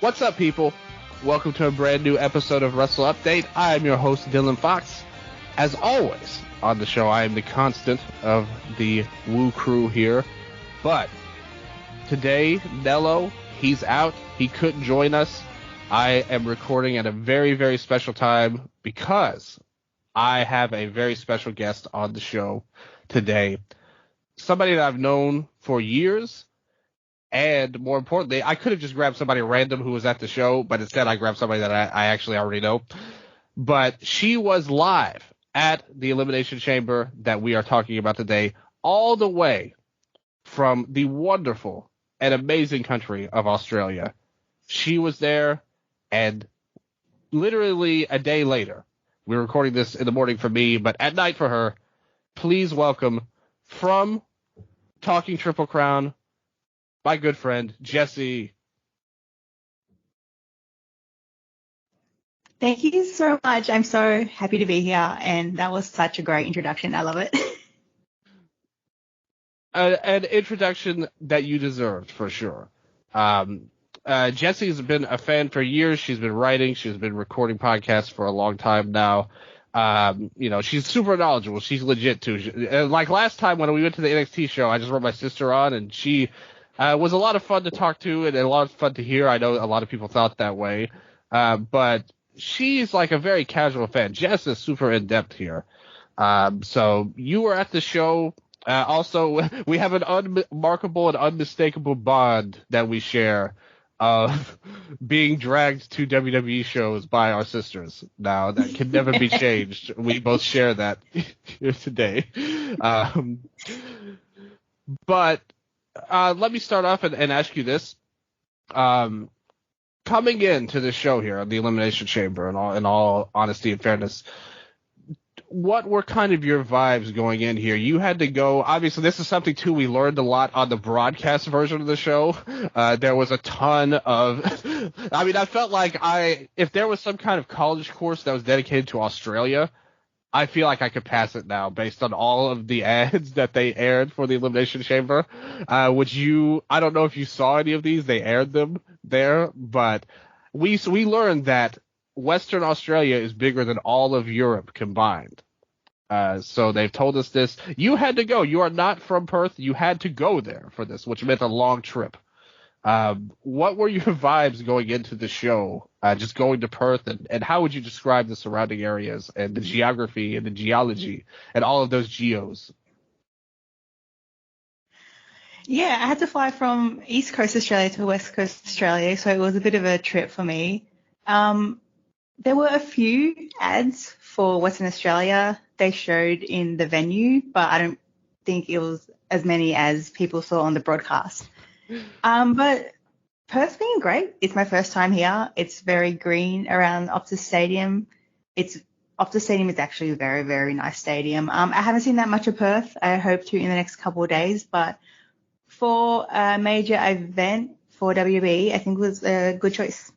What's up, people? Welcome to a brand new episode of Wrestle Update. I am your host, Dylan Fox. As always, on the show, I am the constant of the Woo crew here. But today, Nello, he's out. He couldn't join us. I am recording at a very, very special time because I have a very special guest on the show today. Somebody that I've known for years. And more importantly, I could have just grabbed somebody random who was at the show, but instead I grabbed somebody that I actually already know. But she was live at the Elimination Chamber that we are talking about today, all the way from the wonderful and amazing country of Australia. She was there, and literally a day later, we're recording this in the morning for me, but at night for her. Please welcome from Talking Triple Crown, my good friend, Jessie. Thank you so much. I'm so happy to be here, and that was such a great introduction. I love it. An introduction that you deserved, for sure. Jessie's been a fan for years. She's been writing. She's been recording podcasts for a long time now. She's super knowledgeable. She's legit, too. Like last time when we went to the NXT show, I just brought my sister on, and she was a lot of fun to talk to and a lot of fun to hear. I know a lot of people thought that way. But she's like a very casual fan. Jess is super in-depth here. So you were at the show. Also, we have an unremarkable and unmistakable bond that we share of being dragged to WWE shows by our sisters. Now, that can never be changed. We both share that here today. But let me start off and ask you this. Coming into the show here on the Elimination Chamber, in all honesty and fairness, what were kind of your vibes going in here? You had to go, obviously this is something too we learned a lot on the broadcast version of the show. There was a ton of, I felt like if there was some kind of college course that was dedicated to Australia, I feel like I could pass it now based on all of the ads that they aired for the Elimination Chamber. I don't know if you saw any of these, they aired them there, but we learned that Western Australia is bigger than all of Europe combined. So they've told us this. You had to go. You are not from Perth. You had to go there for this, which meant a long trip. What were your vibes going into the show, just going to Perth, and how would you describe the surrounding areas and the geography and the geology and all of those geos? Yeah, I had to fly from East Coast Australia to West Coast Australia, so it was a bit of a trip for me. There were a few ads for Western Australia they showed in the venue, but I don't think it was as many as people saw on the broadcast. But Perth's been great. It's my first time here. It's very green around Optus Stadium. Optus Stadium is actually a very, very nice stadium. I haven't seen that much of Perth. I hope to in the next couple of days, but for a major event for WWE, I think it was a good choice.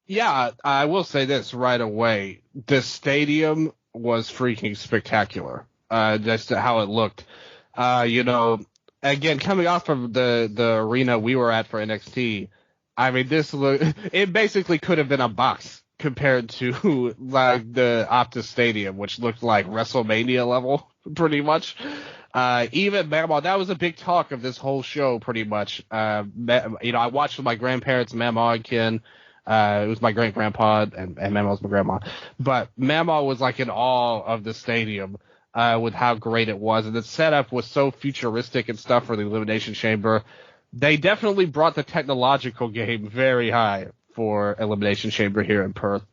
Yeah, I will say this right away. The stadium was freaking spectacular. Just how it looked. Again, coming off of the arena we were at for NXT, it basically could have been a box compared to like the Optus Stadium, which looked like WrestleMania level pretty much. Even Mamaw, that was a big talk of this whole show pretty much. I watched with my grandparents, Mamaw and Ken. It was my great grandpa and Mamaw's my grandma, but Mamaw was like in awe of the stadium. With how great it was. And the setup was so futuristic and stuff for the Elimination Chamber. They definitely brought the technological game very high for Elimination Chamber here in Perth.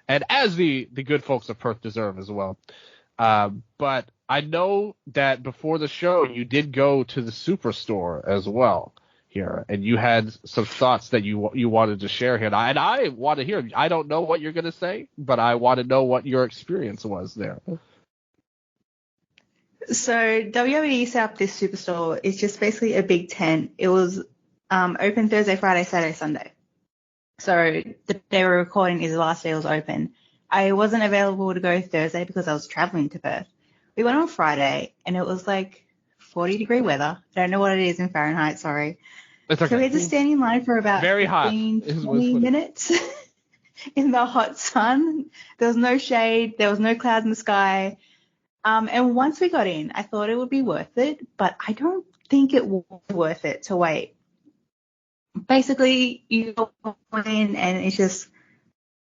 And as the good folks of Perth deserve as well. But I know that before the show, you did go to the Superstore as well here. And you had some thoughts that you wanted to share here. And I want to hear. I don't know what you're going to say, but I want to know what your experience was there. So WWE set up this Superstore. It's just basically a big tent. It was open Thursday, Friday, Saturday, Sunday. So the day we're recording is the last day it was open. I wasn't available to go Thursday because I was traveling to Perth. We went on Friday and it was like 40-degree weather. I don't know what it is in Fahrenheit, sorry. It's okay. So we had to stand in line for about Very hot 15, 20 minutes in the hot sun. There was no shade. There was no clouds in the sky. And once we got in, I thought it would be worth it, but I don't think it was worth it to wait. Basically, you go in and it's just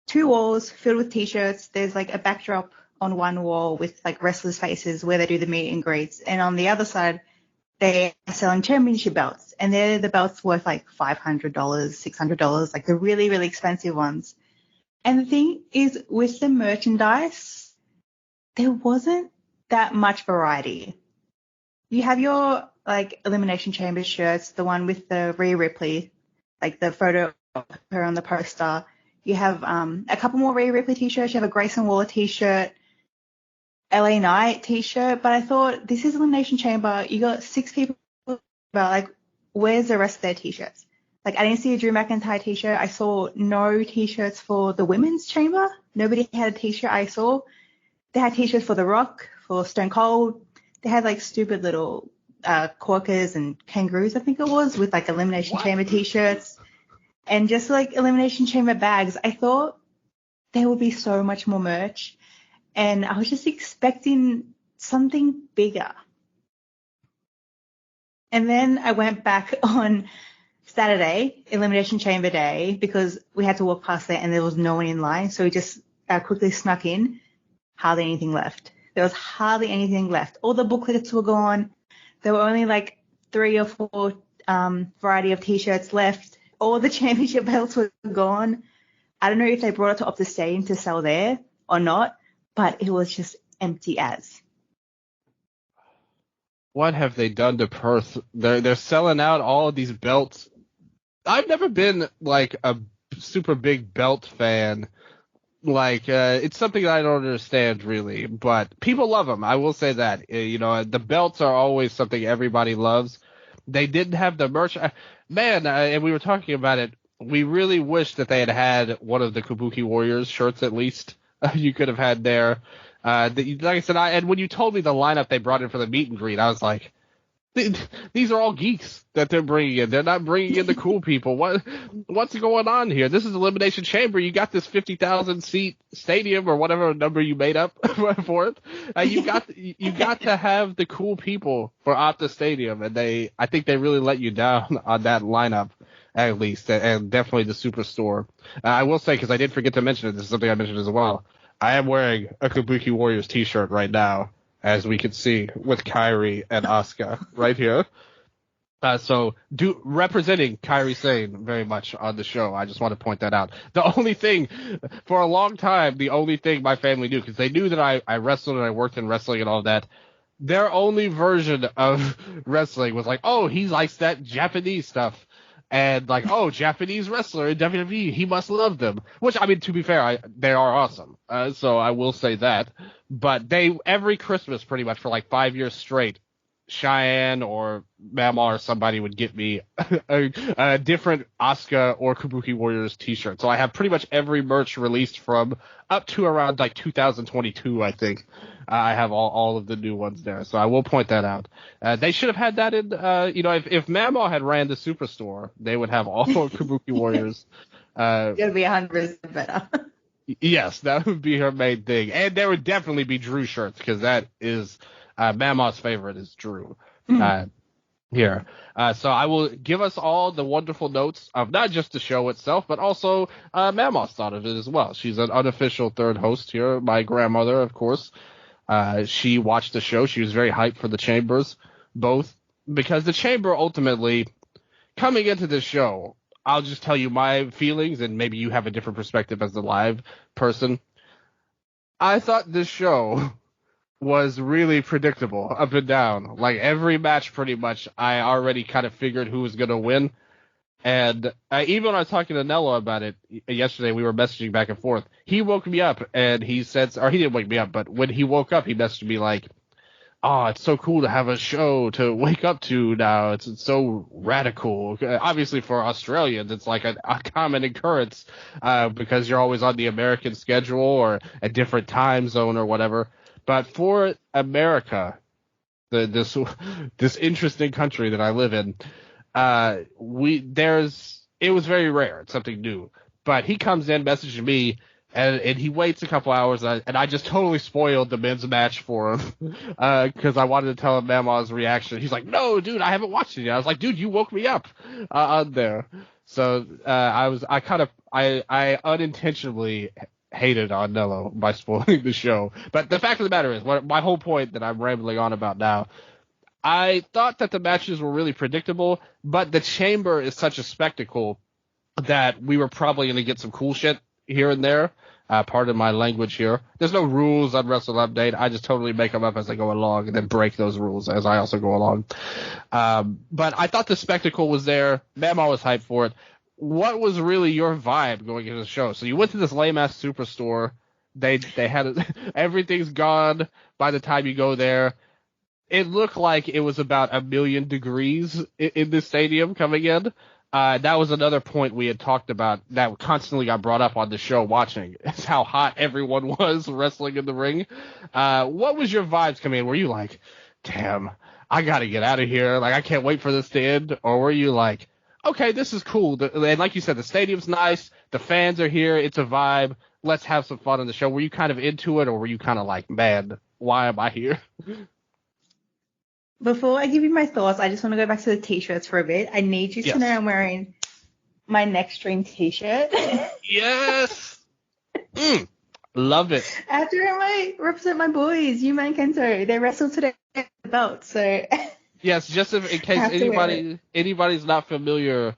2 walls filled with T-shirts. There's like a backdrop on one wall with like wrestlers' faces where they do the meet and greets. And on the other side, they are selling championship belts. And they're the belts worth like $500, $600, like the really, really expensive ones. And the thing is, with the merchandise, there wasn't that much variety. You have your like Elimination Chamber shirts, the one with the Rhea Ripley, like the photo of her on the poster. You have a couple more Rhea Ripley t-shirts. You have a Grayson Waller t-shirt, LA Knight t-shirt. But I thought, this is Elimination Chamber. You got 6 people, but like, where's the rest of their t-shirts? Like, I didn't see a Drew McIntyre t-shirt. I saw no t-shirts for the women's chamber. Nobody had a t-shirt I saw. They had t-shirts for The Rock, for Stone Cold. They had like stupid little quokkas and kangaroos, I think it was, with like Elimination Chamber t-shirts and just like Elimination Chamber bags. I thought there would be so much more merch, and I was just expecting something bigger. And then I went back on Saturday, Elimination Chamber Day, because we had to walk past there and there was no one in line. So we just quickly snuck in. Hardly anything left. There was hardly anything left. All the booklets were gone. There were only like 3 or 4 variety of t-shirts left. All the championship belts were gone. I don't know if they brought it to Optus Stadium to sell there or not, but it was just empty as. What have they done to Perth? They're selling out all of these belts. I've never been like a super big belt fan. Like, it's something that I don't understand really, but people love them. I will say that. You know, the belts are always something everybody loves. They didn't have the merch. And we were talking about it. We really wish that they had had one of the Kabuki Warriors shirts at least. You could have had there. Like I said, and when you told me the lineup they brought in for the meet and greet, I was like, these are all geeks that they're bringing in. They're not bringing in the cool people. What's going on here? This is Elimination Chamber. You got this 50,000 seat stadium or whatever number you made up for it. You got to have the cool people for Optus Stadium, and I think they really let you down on that lineup at least, and definitely the Superstore. I will say, because I did forget to mention it, this is something I mentioned as well. I am wearing a Kabuki Warriors t-shirt right now, as we can see, with Kairi and Asuka right here. So representing Kairi Sane very much on the show. I just want to point that out. The only thing, for a long time, my family knew, because they knew that I wrestled and I worked in wrestling and all that, their only version of wrestling was like, oh, he likes that Japanese stuff. And like, oh, Japanese wrestler in WWE, he must love them. Which, I mean, to be fair, they are awesome. So I will say that. But every Christmas, pretty much for like 5 years straight, Cheyenne or Mama or somebody would get me a different Asuka or Kabuki Warriors t-shirt. So I have pretty much every merch released from up to around like 2022, I think. I have all of the new ones there. So I will point that out. They should have had that in, if Mama had ran the Superstore, they would have all Kabuki Warriors. It would be 100% better. Yes, that would be her main thing. And there would definitely be Drew shirts, because that is Mama's favorite is Drew here. So I will give us all the wonderful notes of not just the show itself, but also Mama's thought of it as well. She's an unofficial third host here. My grandmother, of course. She watched the show. She was very hyped for the Chambers, both, because the Chamber ultimately, coming into this show, I'll just tell you my feelings, and maybe you have a different perspective as the live person. I thought this show was really predictable up and down. Like, every match pretty much, I already kind of figured who was going to win. And even when I was talking to Nello about it yesterday, we were messaging back and forth. He woke me up and he said, or he didn't wake me up, but when he woke up, he messaged me like, oh, it's so cool to have a show to wake up to now. It's so radical. Obviously for Australians, it's like a common occurrence because you're always on the American schedule or a different time zone or whatever. But for America, this interesting country that I live in, it was very rare. It's something new. But he comes in messaging me, and he waits a couple hours, and I just totally spoiled the men's match for him because I wanted to tell him Mama's reaction. He's like, "No, dude, I haven't watched it yet." I was like, "Dude, you woke me up on there." So I unintentionally hated on Nello by spoiling the show. But the fact of the matter is, my whole point that I'm rambling on about now, I thought that the matches were really predictable, but the Chamber is such a spectacle that we were probably going to get some cool shit here and there. Pardon my language here. There's no rules on Wrestle Update. I just totally make them up as I go along and then break those rules as I also go along. But I thought the spectacle was there. Mama was hyped for it. What was really your vibe going into the show? So you went to this lame-ass superstore. They had everything's gone by the time you go there. It looked like it was about 1,000,000 degrees in the stadium coming in. That was another point we had talked about that constantly got brought up on the show watching, is how hot everyone was wrestling in the ring. What was your vibes coming in? Were you like, damn, I got to get out of here. Like, I can't wait for this to end. Or were you like, okay, this is cool. And like you said, the stadium's nice. The fans are here. It's a vibe. Let's have some fun on the show. Were you kind of into it, or were you kind of like, man, why am I here? Before I give you my thoughts, I just want to go back to the t-shirts for a bit. I need you to know I'm wearing my Next Dream t-shirt. Yes. Love it. I have to represent my boys, Yuma and Kento. They wrestled today at the belt, so. Yes, just in case anybody's not familiar,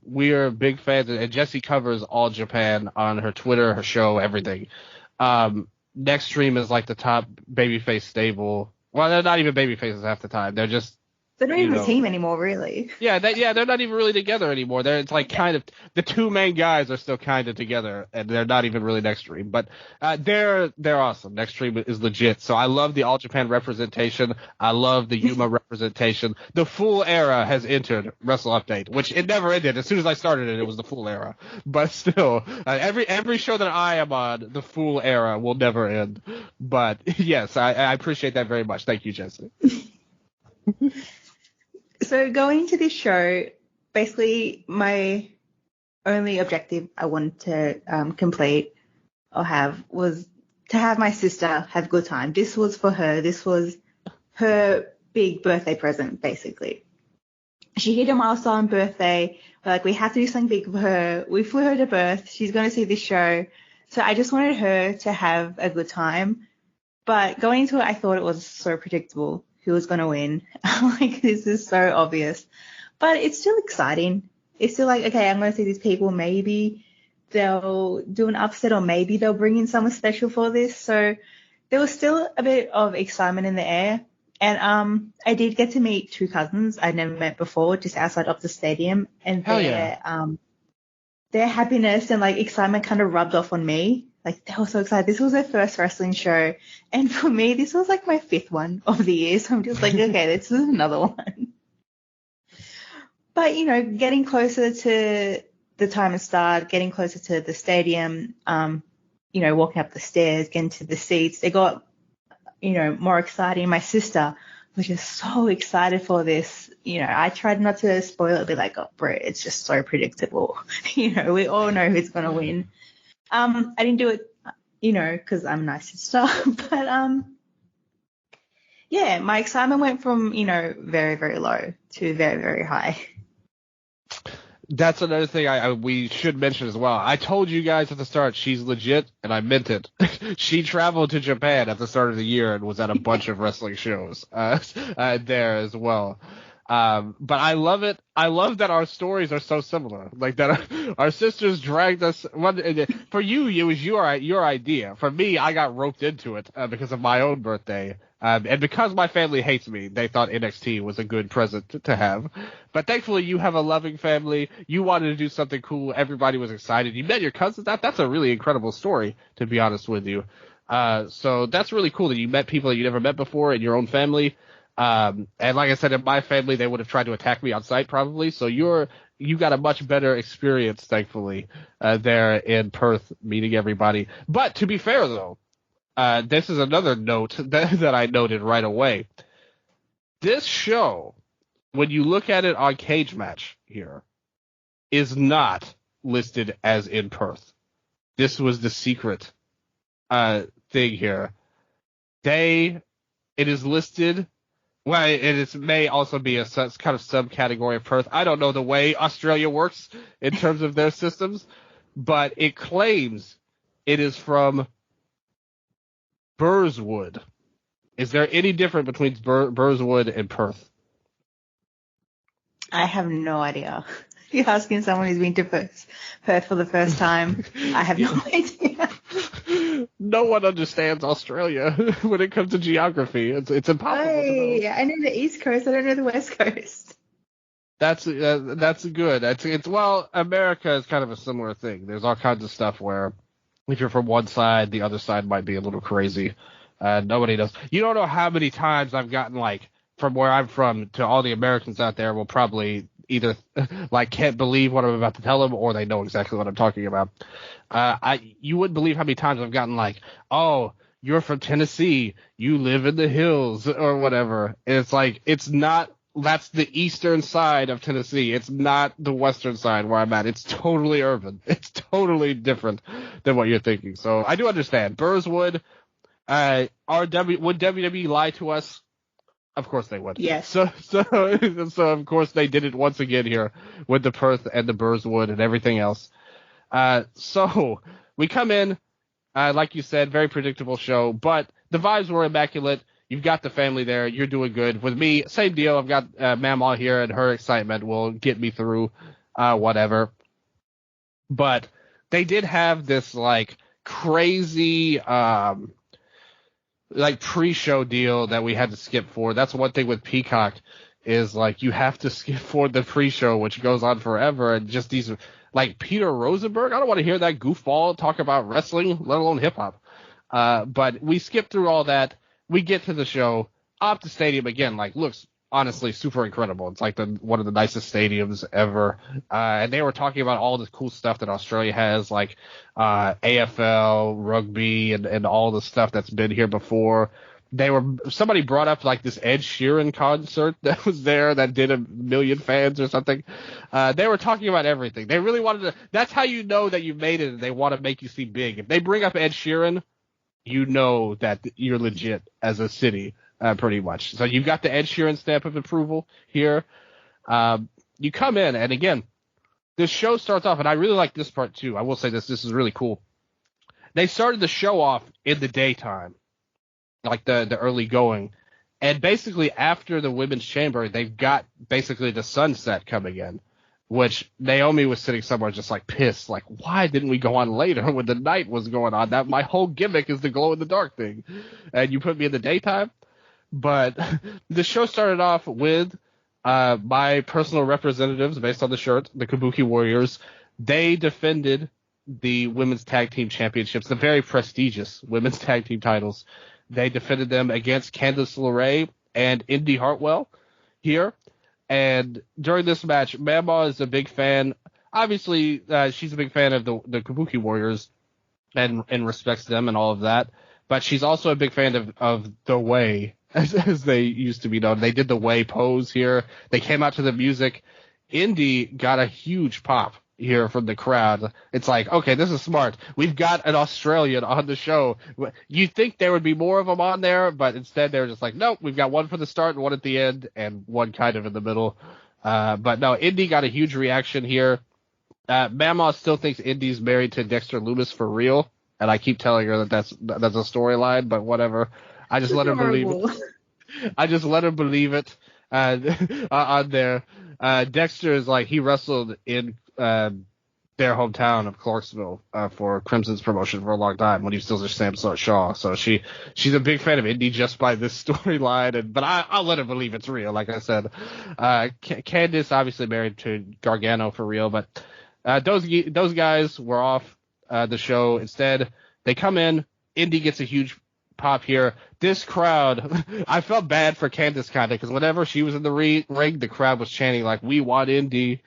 we are big fans, and Jessie covers all Japan on her Twitter, her show, everything. Next Dream is like the top babyface stable. Well, they're not even babyfaces half the time. They're not even a team anymore, really. Yeah, they're not even really together anymore. It's like kind of the two main guys are still kind of together, and they're not even really Next Dream. But they're awesome. Next Dream is legit. So I love the All Japan representation. I love the Yuma representation. The full era has entered Wrestle Update, which it never ended. As soon as I started it was the full era. But still, every show that I am on, the full era will never end. But yes, I appreciate that very much. Thank you, Jessie. So going into this show, basically my only objective I wanted to complete or have was to have my sister have a good time. This was for her. This was her big birthday present, basically. She hit a milestone birthday. Like, we have to do something big for her. We flew her to Perth. She's going to see this show. So I just wanted her to have a good time. But going into it, I thought it was so predictable who was going to win. Like, this is so obvious. But it's still exciting. It's still like, okay, I'm going to see these people. Maybe they'll do an upset, or maybe they'll bring in someone special for this. So there was still a bit of excitement in the air. And I did get to meet two cousins I'd never met before, just outside of the stadium. And their happiness and, like, excitement kind of rubbed off on me. Like, they were so excited. This was their first wrestling show. And for me, this was like my 5th one of the year. So I'm just like, okay, this is another one. But, you know, getting closer to the time to start, getting closer to the stadium, you know, walking up the stairs, getting to the seats, it got, you know, more exciting. My sister was just so excited for this. You know, I tried not to spoil it, be like, oh, bro, it's just so predictable. You know, we all know who's going to win. I didn't do it, you know, because I'm a nice sister. But, yeah, my excitement went from, you know, very, very low to very, very high. That's another thing we should mention as well. I told you guys at the start, she's legit, and I meant it. She traveled to Japan at the start of the year and was at a bunch of wrestling shows there as well. But I love it. I love that our stories are so similar. Like, that our sisters dragged us. For you, it was your idea. For me, I got roped into it because of my own birthday. And because my family hates me, they thought NXT was a good present to have. But thankfully, you have a loving family. You wanted to do something cool. Everybody was excited. You met your cousins. That's a really incredible story, to be honest with you. So that's really cool that you met people that you never met before in your own family. And like I said, in my family, they would have tried to attack me on site probably. So you got a much better experience, thankfully, there in Perth, meeting everybody. But to be fair, though, this is another note that I noted right away. This show when you look at it on Cage Match here, is not listed as in Perth. This was the secret thing here. It is listed. Well, it may also be a kind of subcategory of Perth. I don't know the way Australia works in terms of their systems, but it claims it is from Burswood. Is there any difference between Burswood and Perth? I have no idea. You're asking someone who's been to Perth for the first time. I have no idea. No one understands Australia when it comes to geography. It's impossible to know. I know the East Coast. I don't know the West Coast. That's good. It's well, America is kind of a similar thing. There's all kinds of stuff where if you're from one side, the other side might be a little crazy. Nobody knows. You don't know how many times I've gotten like from where I'm from to all the Americans out there will probably either like can't believe what I'm about to tell them or they know exactly what I'm talking about. You wouldn't believe how many times I've gotten like, oh, you're from Tennessee, you live in the hills or whatever. And it's like, it's not, that's the eastern side of Tennessee. It's not the western side where I'm at. It's totally urban. It's totally different than what you're thinking. So I do understand. Burswood, would WWE lie to us? Of course they would. Yes. So of course they did it once again here with the Perth and the Burswood and everything else. So we come in, like you said, very predictable show, but the vibes were immaculate. You've got the family there. You're doing good. With me, same deal. I've got Mama here, and her excitement will get me through whatever. But they did have this like crazy like pre-show deal that we had to skip for. That's one thing with Peacock is like you have to skip for the pre-show, which goes on forever, and just these like Peter Rosenberg. I don't want to hear that goofball talk about wrestling, let alone hip hop. But we skip through all that. We get to the show. Optus Stadium again, like looks honestly super incredible. It's like one of the nicest stadiums ever. And they were talking about all the cool stuff that Australia has, like AFL, rugby, and all the stuff that's been here before. Somebody brought up like this Ed Sheeran concert that was there that did 1 million fans or something. They were talking about everything. They really wanted to. That's how you know that you made it and they want to make you seem big. If they bring up Ed Sheeran, you know that you're legit as a city, pretty much. So you've got the Ed Sheeran stamp of approval here. You come in, and again, this show starts off, and I really like this part too. I will say this is really cool. They started the show off in the daytime, like the early going. And basically after the Women's Chamber, they've got basically the sunset coming in, which Naomi was sitting somewhere just like pissed, like, why didn't we go on later when the night was going on? That my whole gimmick is the glow in the dark thing. And you put me in the daytime. But the show started off with my personal representatives based on the shirt, the Kabuki Warriors. They defended the Women's Tag Team Championships, the very prestigious Women's Tag Team titles. They defended them against Candice LeRae and Indy Hartwell here. And during this match, Mama is a big fan. Obviously, she's a big fan of the Kabuki Warriors and respects them and all of that. But she's also a big fan of The Way, as they used to be known. They did the Way pose here. They came out to the music. Indy got a huge pop here from the crowd. It's like, okay, this is smart. We've got an Australian on the show. You'd think there would be more of them on there, but instead they were just like, nope, we've got one for the start and one at the end and one kind of in the middle. But no, Indy got a huge reaction here. Mama still thinks Indy's married to Dexter Lumis for real, and I keep telling her that's a storyline, but whatever. I just let her believe it. I just let her believe it on there. Dexter is like, he wrestled in their hometown of Clarksville for Crimson's promotion for a long time when he was still just Sam Shaw. So she's a big fan of Indy just by this storyline, but I'll let her believe it's real. Like I said, Candice obviously married to Gargano for real, but those guys were off the show. Instead, they come in. Indy gets a huge pop here. This crowd, I felt bad for Candice kind of because whenever she was in the ring, the crowd was chanting like, "We want Indy."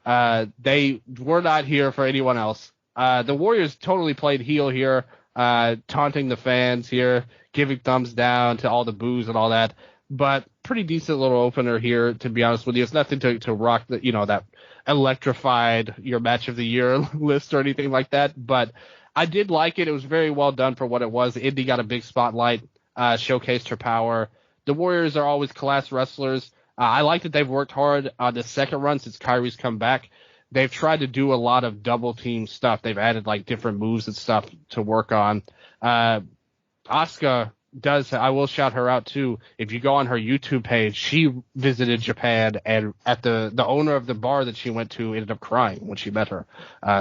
They were not here for anyone else. The Warriors totally played heel here, taunting the fans here, giving thumbs down to all the boos and all that. but pretty decent little opener here, to be honest with you. It's nothing to rock that electrified your match of the year list or anything like that, but I did like it. It was very well done for what it was. Indy got a big spotlight, showcased her power. The Warriors are always class wrestlers. I like that they've worked hard on the second run since Kyrie's come back. They've tried to do a lot of double team stuff. They've added like different moves and stuff to work on. Asuka I will shout her out too. If you go on her YouTube page, she visited Japan, and at the owner of the bar that she went to ended up crying when she met her.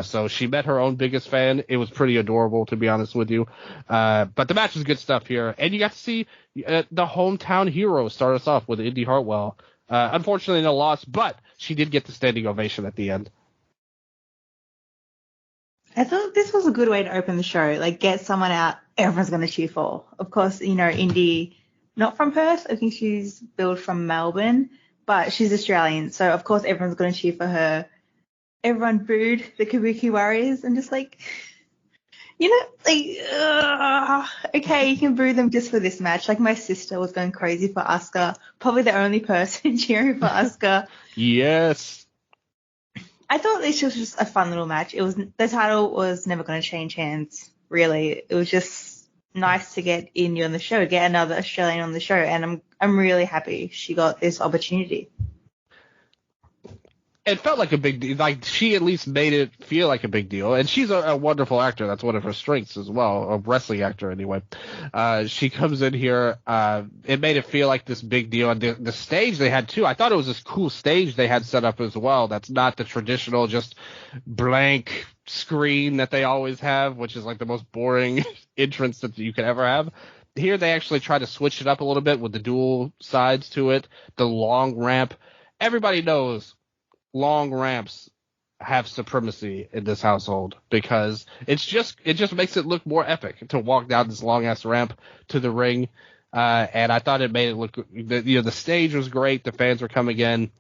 So she met her own biggest fan. It was pretty adorable, to be honest with you. But the match was good stuff here, and you got to see the hometown hero start us off with Indy Hartwell. Unfortunately, no loss, but she did get the standing ovation at the end. I thought this was a good way to open the show. Like, get someone out everyone's going to cheer for. Of course, Indy, not from Perth. I think she's billed from Melbourne, but she's Australian. So, of course, everyone's going to cheer for her. Everyone booed the Kabuki Warriors and just okay, you can boo them just for this match. Like, my sister was going crazy for Asuka. Probably the only person cheering for Asuka. Yes. I thought this was just a fun little match. The title was never going to change hands, really. It was just nice to get Indy on the show, get another Australian on the show, and I'm really happy she got this opportunity. It felt like a big deal. Like, she at least made it feel like a big deal. And she's a wonderful actor. That's one of her strengths as well, a wrestling actor anyway. She comes in here. It made it feel like this big deal. And the stage they had, too, I thought it was this cool stage they had set up as well. That's not the traditional just blank screen that they always have, which is like the most boring entrance that you could ever have. Here they actually try to switch it up a little bit with the dual sides to it, the long ramp. Everybody knows long ramps have supremacy in this household because it just makes it look more epic to walk down this long ass ramp to the ring. And I thought it made it look, the stage was great. The fans were coming in.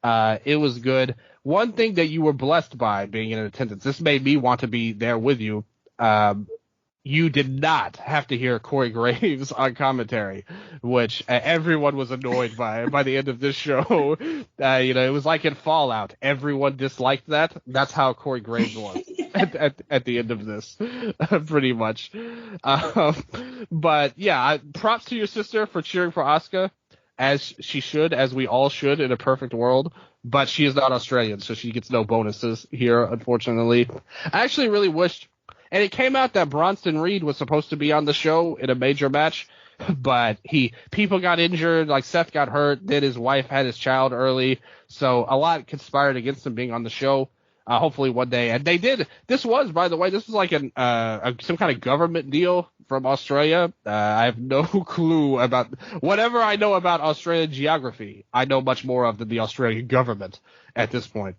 It was good. One thing that you were blessed by being in attendance, this made me want to be there with you. You did not have to hear Corey Graves on commentary, which everyone was annoyed by the end of this show. It was like in Fallout. Everyone disliked that. That's how Corey Graves was at the end of this, pretty much. But yeah, props to your sister for cheering for Asuka, as she should, as we all should in a perfect world. But she is not Australian, so she gets no bonuses here, unfortunately. I actually really wished. And it came out that Bronson Reed was supposed to be on the show in a major match, but people got injured, like Seth got hurt, then his wife had his child early, so a lot conspired against him being on the show. Hopefully one day, and they did. This was, by the way, like some kind of government deal from Australia. I have no clue about whatever I know about Australian geography. I know much more of than the Australian government at this point.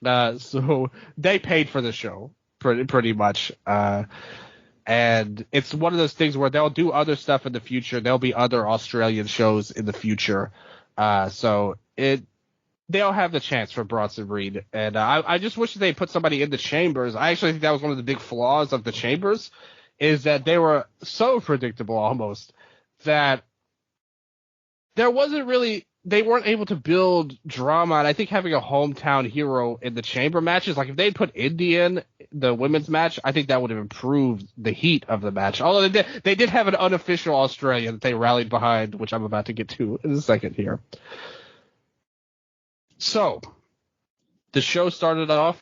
So they paid for the show. Pretty much. And it's one of those things where they'll do other stuff in the future. There'll be other Australian shows in the future. So they'll have the chance for Bronson Reed. And I just wish they put somebody in the Chambers. I actually think that was one of the big flaws of the Chambers, is that they were so predictable almost that there wasn't really, they weren't able to build drama. And I think having a hometown hero in the chamber matches, like if they'd put Indy in the women's match, I think that would have improved the heat of the match. Although they did have an unofficial Australian that they rallied behind, which I'm about to get to in a second here. So the show started off.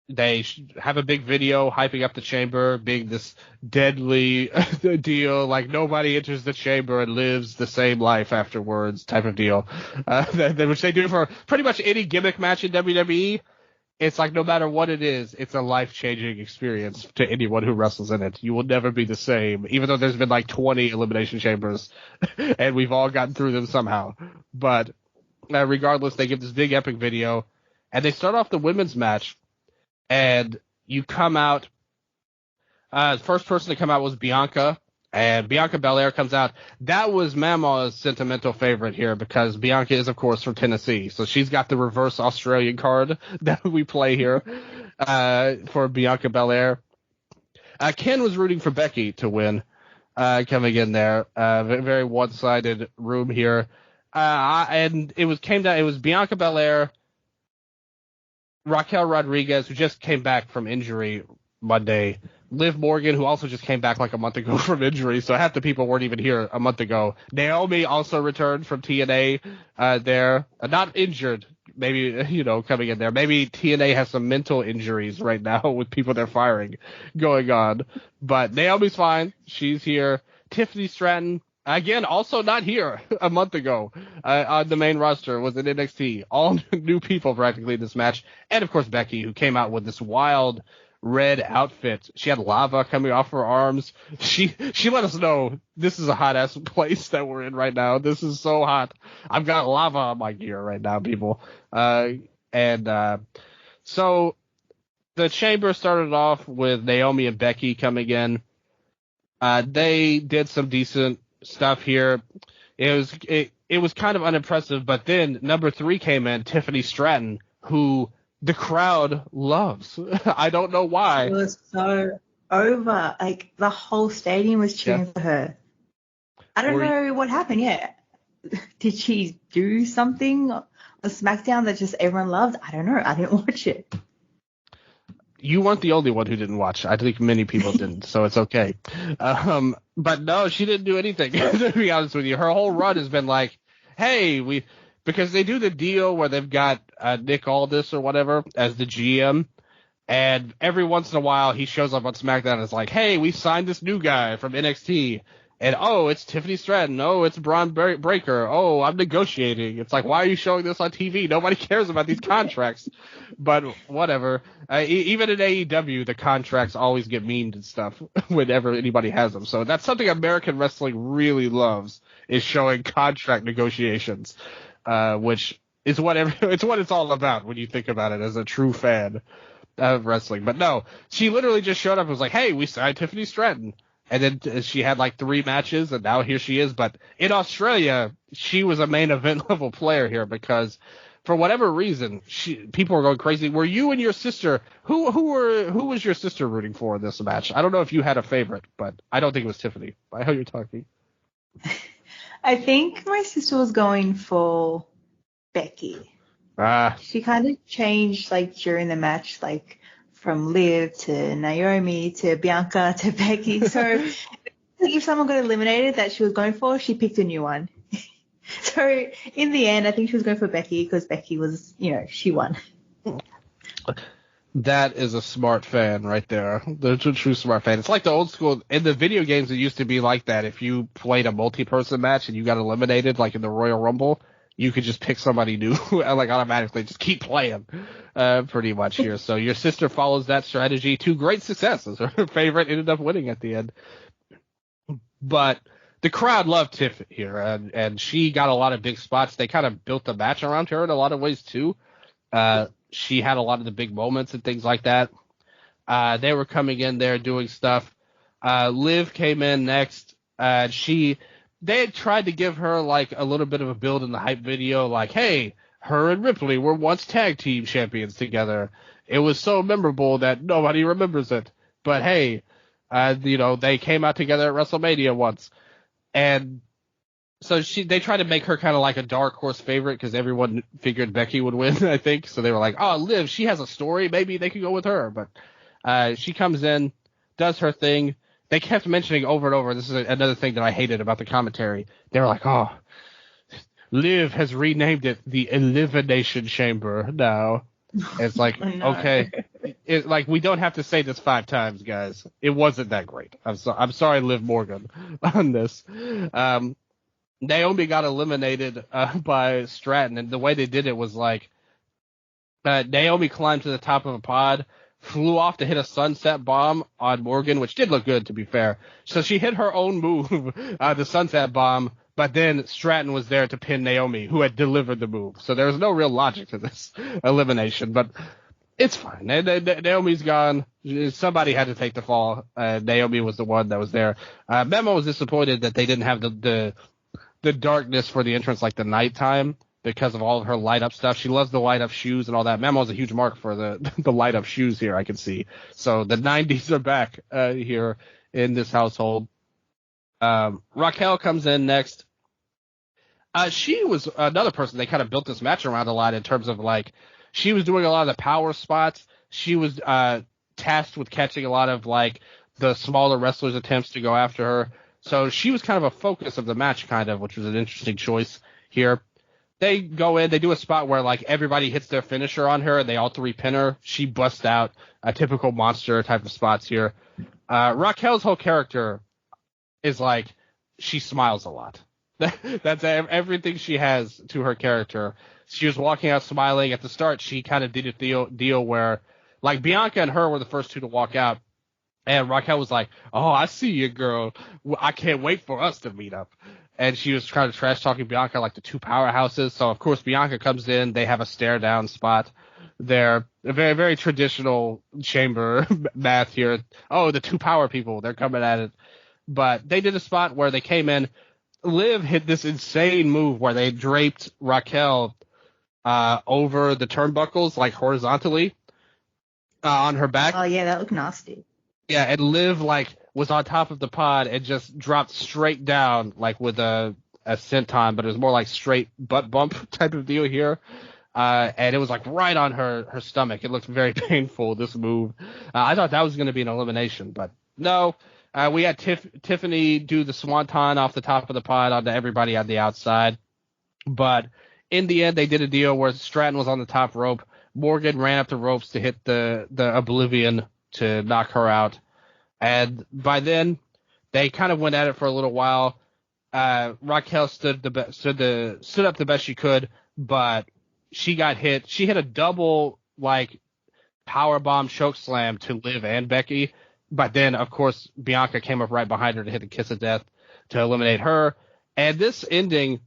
They have a big video hyping up the chamber, being this deadly deal, like nobody enters the chamber and lives the same life afterwards type of deal, which they do for pretty much any gimmick match in WWE. It's like no matter what it is, it's a life-changing experience to anyone who wrestles in it. You will never be the same, even though there's been like 20 Elimination Chambers, and we've all gotten through them somehow. But regardless, they give this big epic video, and they start off the women's match. And you come out, the first person to come out was Bianca, and Bianca Belair comes out. That was Mama's sentimental favorite here because Bianca is, of course, from Tennessee. So she's got the reverse Australian card that we play here for Bianca Belair. Ken was rooting for Becky to win. coming in there. Very one-sided room here. And it was Bianca Belair, Raquel Rodriguez, who just came back from injury Monday, Liv Morgan, who also just came back like a month ago from injury, so half the people weren't even here a month ago. Naomi also returned from TNA there, not injured, maybe, coming in there. Maybe TNA has some mental injuries right now with people they're firing going on. But Naomi's fine. She's here. Tiffany Stratton, again, also not here a month ago on the main roster, was in NXT. All new people practically in this match. And, of course, Becky, who came out with this wild red outfit. She had lava coming off her arms. She let us know this is a hot-ass place that we're in right now. This is so hot. I've got lava on my gear right now, people. So the Chamber started off with Naomi and Becky coming in. They did some decent stuff here. It was kind of unimpressive, but then number 3 came in, Tiffany Stratton, who the crowd loves. I don't know why. It was so over. Like, the whole stadium was cheering for her. I don't know what happened. Yeah. Did she do something on SmackDown that just everyone loved? I don't know. I didn't watch it. You weren't the only one who didn't watch. I think many people didn't, so it's okay. But no, she didn't do anything, to be honest with you. Her whole run has been like, hey, because they do the deal where they've got Nick Aldis or whatever as the GM, and every once in a while he shows up on SmackDown and is like, hey, we signed this new guy from NXT, and oh, it's Tiffany Stratton, oh, it's Braun Breaker, oh, I'm negotiating. It's like, why are you showing this on TV? Nobody cares about these contracts. But whatever. Even in AEW, the contracts always get memed and stuff whenever anybody has them. So that's something American wrestling really loves, is showing contract negotiations. Which is what it's all about when you think about it as a true fan of wrestling. But no, she literally just showed up and was like, hey, we signed Tiffany Stratton. And then she had like 3 matches, and now here she is. But in Australia, she was a main event level player here because for whatever reason, people were going crazy. Were you and your sister, who was your sister rooting for in this match? I don't know if you had a favorite, but I don't think it was Tiffany. By how you're talking. I think my sister was going for Becky. She kind of changed like during the match, like from Liv to Naomi to Bianca to Becky. So if someone got eliminated that she was going for, she picked a new one. So in the end, I think she was going for Becky because Becky was, she won. That is a smart fan right there. The true smart fan. It's like the old school in the video games. It used to be like that. If you played a multi-person match and you got eliminated, like in the Royal Rumble, you could just pick somebody new and like automatically just keep playing, pretty much here. So your sister follows that strategy to great success. Her favorite ended up winning at the end. But the crowd loved Tiff here, and she got a lot of big spots. They kind of built the match around her in a lot of ways too. She had a lot of the big moments and things like that. They were coming in there doing stuff. Liv came in next. They had tried to give her like a little bit of a build in the hype video, like, hey, her and Ripley were once tag team champions together. It was so memorable that nobody remembers it. But hey, they came out together at WrestleMania once. And so they tried to make her kind of like a dark horse favorite because everyone figured Becky would win, I think. So they were like, oh, Liv, she has a story. Maybe they could go with her. But she comes in, does her thing. They kept mentioning over and over, this is another thing that I hated about the commentary. They were like, oh, Liv has renamed it the Elimination Chamber now. It's like, oh, no. Okay. We don't have to say this 5 times, guys. It wasn't that great. I'm sorry, Liv Morgan, on this. Naomi got eliminated by Stratton, and the way they did it was like Naomi climbed to the top of a pod, flew off to hit a sunset bomb on Morgan, which did look good, to be fair. So she hit her own move, the sunset bomb, but then Stratton was there to pin Naomi, who had delivered the move. So there was no real logic to this elimination, but it's fine. Naomi's gone. Somebody had to take the fall. Naomi was the one that was there. Memo was disappointed that they didn't have the darkness for the entrance like the nighttime because of all of her light up stuff. She loves the light up shoes and all that. Memo's a huge mark for the light up shoes here, I can see. So the 90s are back here in this household. Raquel comes in next. She was another person they kind of built this match around a lot in terms of like she was doing a lot of the power spots. She was tasked with catching a lot of like the smaller wrestlers' attempts to go after her. So she was kind of a focus of the match, kind of, which was an interesting choice here. They go in, they do a spot where like everybody hits their finisher on her, and they all three pin her. She busts out a typical monster type of spots here. Raquel's whole character is like she smiles a lot. That's everything she has to her character. She was walking out smiling. At the start, she kind of did a deal where, like, Bianca and her were the first two to walk out, and Raquel was like, "Oh, I see you, girl. I can't wait for us to meet up." And she was kind of trash talking Bianca like the two powerhouses. So of course Bianca comes in. They have a stare down spot. They're a very, very traditional chamber math here. Oh, the two power people. They're coming at it. But they did a spot where they came in. Liv hit this insane move where they draped Raquel over the turnbuckles, like horizontally, on her back. Oh, yeah, that looked nasty. Yeah, and Liv, like, was on top of the pod and just dropped straight down, like, with a senton, but it was more like straight butt bump type of deal here. And it was, like, right on her stomach. It looked very painful, this move. I thought that was going to be an elimination, but no. We had Tiffany do the swanton off the top of the pod onto everybody on the outside. But in the end, they did a deal where Stratton was on the top rope. Morgan ran up the ropes to hit the Oblivion to knock her out. And by then, they kind of went at it for a little while. Raquel stood up the best she could, but she got hit. She hit a double, like, powerbomb choke slam to Liv and Becky. But then, of course, Bianca came up right behind her to hit the kiss of death to eliminate her. And this ending,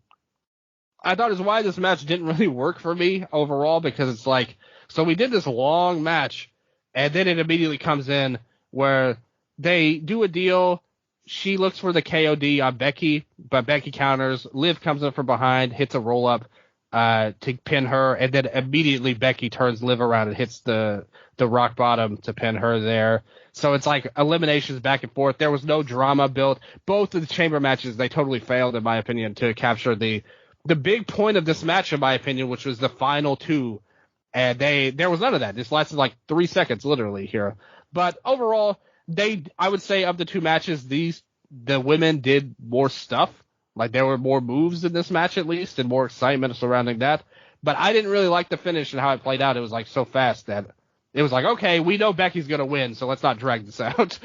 I thought is why this match didn't really work for me overall, because it's like, so we did this long match, and then it immediately comes in where they do a deal. She looks for the KOD on Becky, but Becky counters. Liv comes up from behind, hits a roll-up to pin her, and then immediately Becky turns Liv around and hits the rock bottom to pin her there. So it's like eliminations back and forth. There was no drama built. Both of the chamber matches, they totally failed, in my opinion, to capture the big point of this match, in my opinion, which was the final two. And there was none of that. This lasted like 3 seconds, literally, here. But overall, I would say of the two matches, the women did more stuff. Like, there were more moves in this match, at least, and more excitement surrounding that. But I didn't really like the finish and how it played out. It was, like, so fast that it was like, okay, we know Becky's going to win, so let's not drag this out.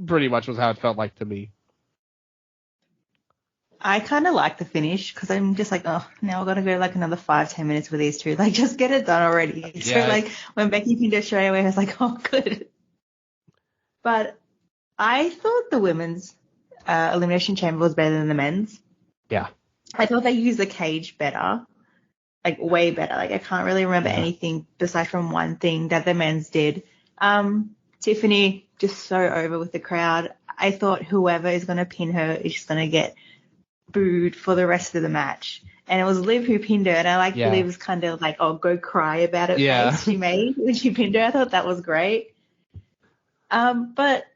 Pretty much was how it felt like to me. I kind of like the finish because I'm just like, oh, now I've got to go like another 5-10 minutes with these two. Like, just get it done already. Yeah. So, like, when Becky pinned her straight away, I was like, oh, good. But I thought the women's Elimination Chamber was better than the men's. Yeah. I thought they used the cage better. Like, way better. Like, I can't really remember anything besides from one thing that the men's did. Tiffany, just so over with the crowd. I thought whoever is going to pin her is just going to get booed for the rest of the match. And it was Liv who pinned her. And I like Liv's kind of like, oh, go cry about it face she made when she pinned her. I thought that was great. But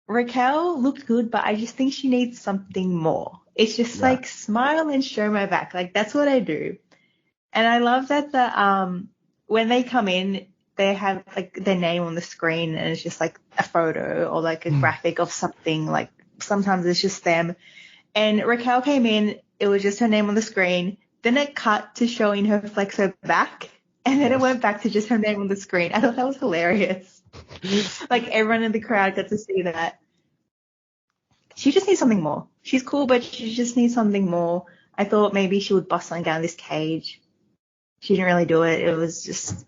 Raquel looked good, but I just think she needs something more. It's just like smile and show my back. Like, that's what I do. And I love that when they come in, they have like their name on the screen and it's just like a photo or like a graphic of something. Like, sometimes it's just them. And Raquel came in, it was just her name on the screen. Then it cut to showing her flexor back. And then it went back to just her name on the screen. I thought that was hilarious. Like, everyone in the crowd got to see that. She just needs something more. She's cool, but she just needs something more. I thought maybe she would bust something down this cage. She didn't really do it. It was just...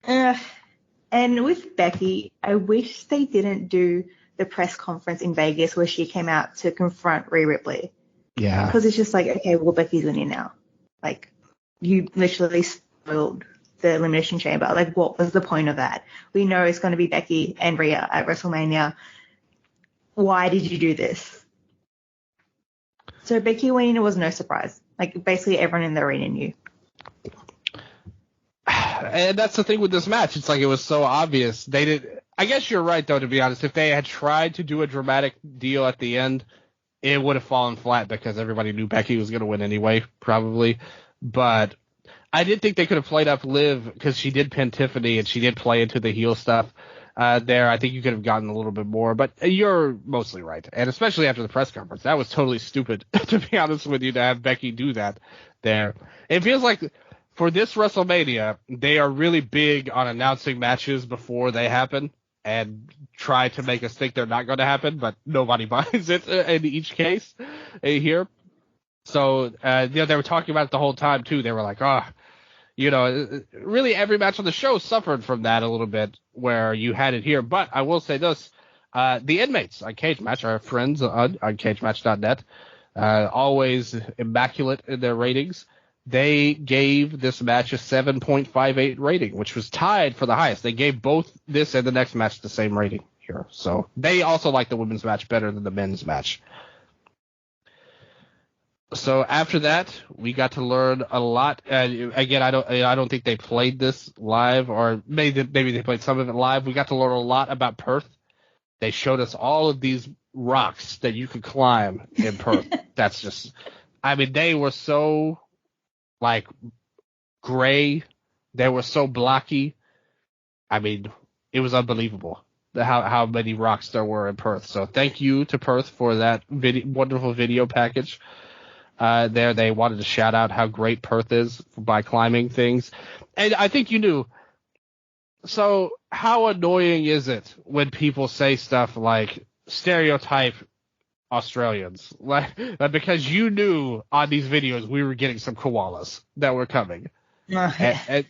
And with Becky, I wish they didn't do the press conference in Vegas where she came out to confront Rhea Ripley. Yeah. Because it's just like, okay, well, Becky's winning now. Like, you literally spoiled the Elimination Chamber. Like, what was the point of that? We know it's going to be Becky and Rhea at WrestleMania. Why did you do this? So Becky winning was no surprise. Like, basically everyone in the arena knew. And that's the thing with this match. It's like it was so obvious. They did. I guess you're right, though, to be honest. If they had tried to do a dramatic deal at the end, it would have fallen flat because everybody knew Becky was going to win anyway, probably. But I did think they could have played up Liv because she did pin Tiffany and she did play into the heel stuff there. I think you could have gotten a little bit more, but you're mostly right. And especially after the press conference, that was totally stupid, to be honest with you, to have Becky do that there. It feels like for this WrestleMania, they are really big on announcing matches before they happen and try to make us think they're not going to happen, but nobody buys it in each case here. So, they were talking about it the whole time, too. They were like, really every match on the show suffered from that a little bit where you had it here. But I will say this, the inmates on Cage Match, our friends on cagematch.net, always immaculate in their ratings. They gave this match a 7.58 rating, which was tied for the highest. They gave both this and the next match the same rating here. So they also like the women's match better than the men's match. So after that, we got to learn a lot. Again, I don't think they played this live, or maybe they played some of it live. We got to learn a lot about Perth. They showed us all of these rocks that you could climb in Perth. That's just, they were so like gray. They were so blocky. It was unbelievable how many rocks there were in Perth. So thank you to Perth for that wonderful video package. There, they wanted to shout out how great Perth is by climbing things. And I think you knew. So how annoying is it when people say stuff like stereotype Australians? Like, because you knew on these videos we were getting some koalas that were coming. And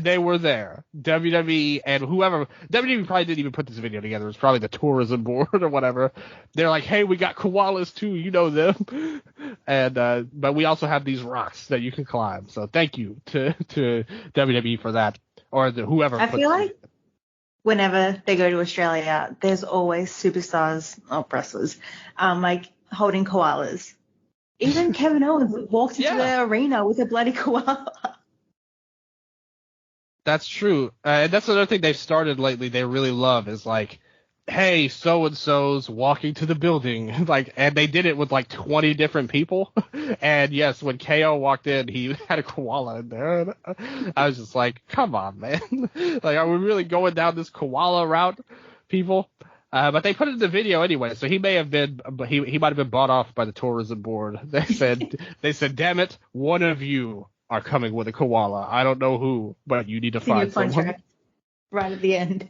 they were there. WWE and whoever, WWE probably didn't even put this video together. It was probably the tourism board or whatever. They're like, hey, we got koalas too, you know them. And but we also have these rocks that you can climb. So thank you to WWE for that, or whoever. I feel like whenever they go to Australia, there's always superstars, not wrestlers, like holding koalas. Even Kevin Owens walked into the arena with a bloody koala. That's true. And that's another thing they've started lately they really love is like, hey, so-and-so's walking to the building. Like, and they did it with like 20 different people. And yes, when KO walked in, he had a koala in there. And I was just like, come on, man. Like, are we really going down this koala route, people? But they put it in the video anyway, so he may have been, he might have been bought off by the tourism board. They said, damn it, one of you are coming with a koala. I don't know who, but you need to find someone. Right at the end.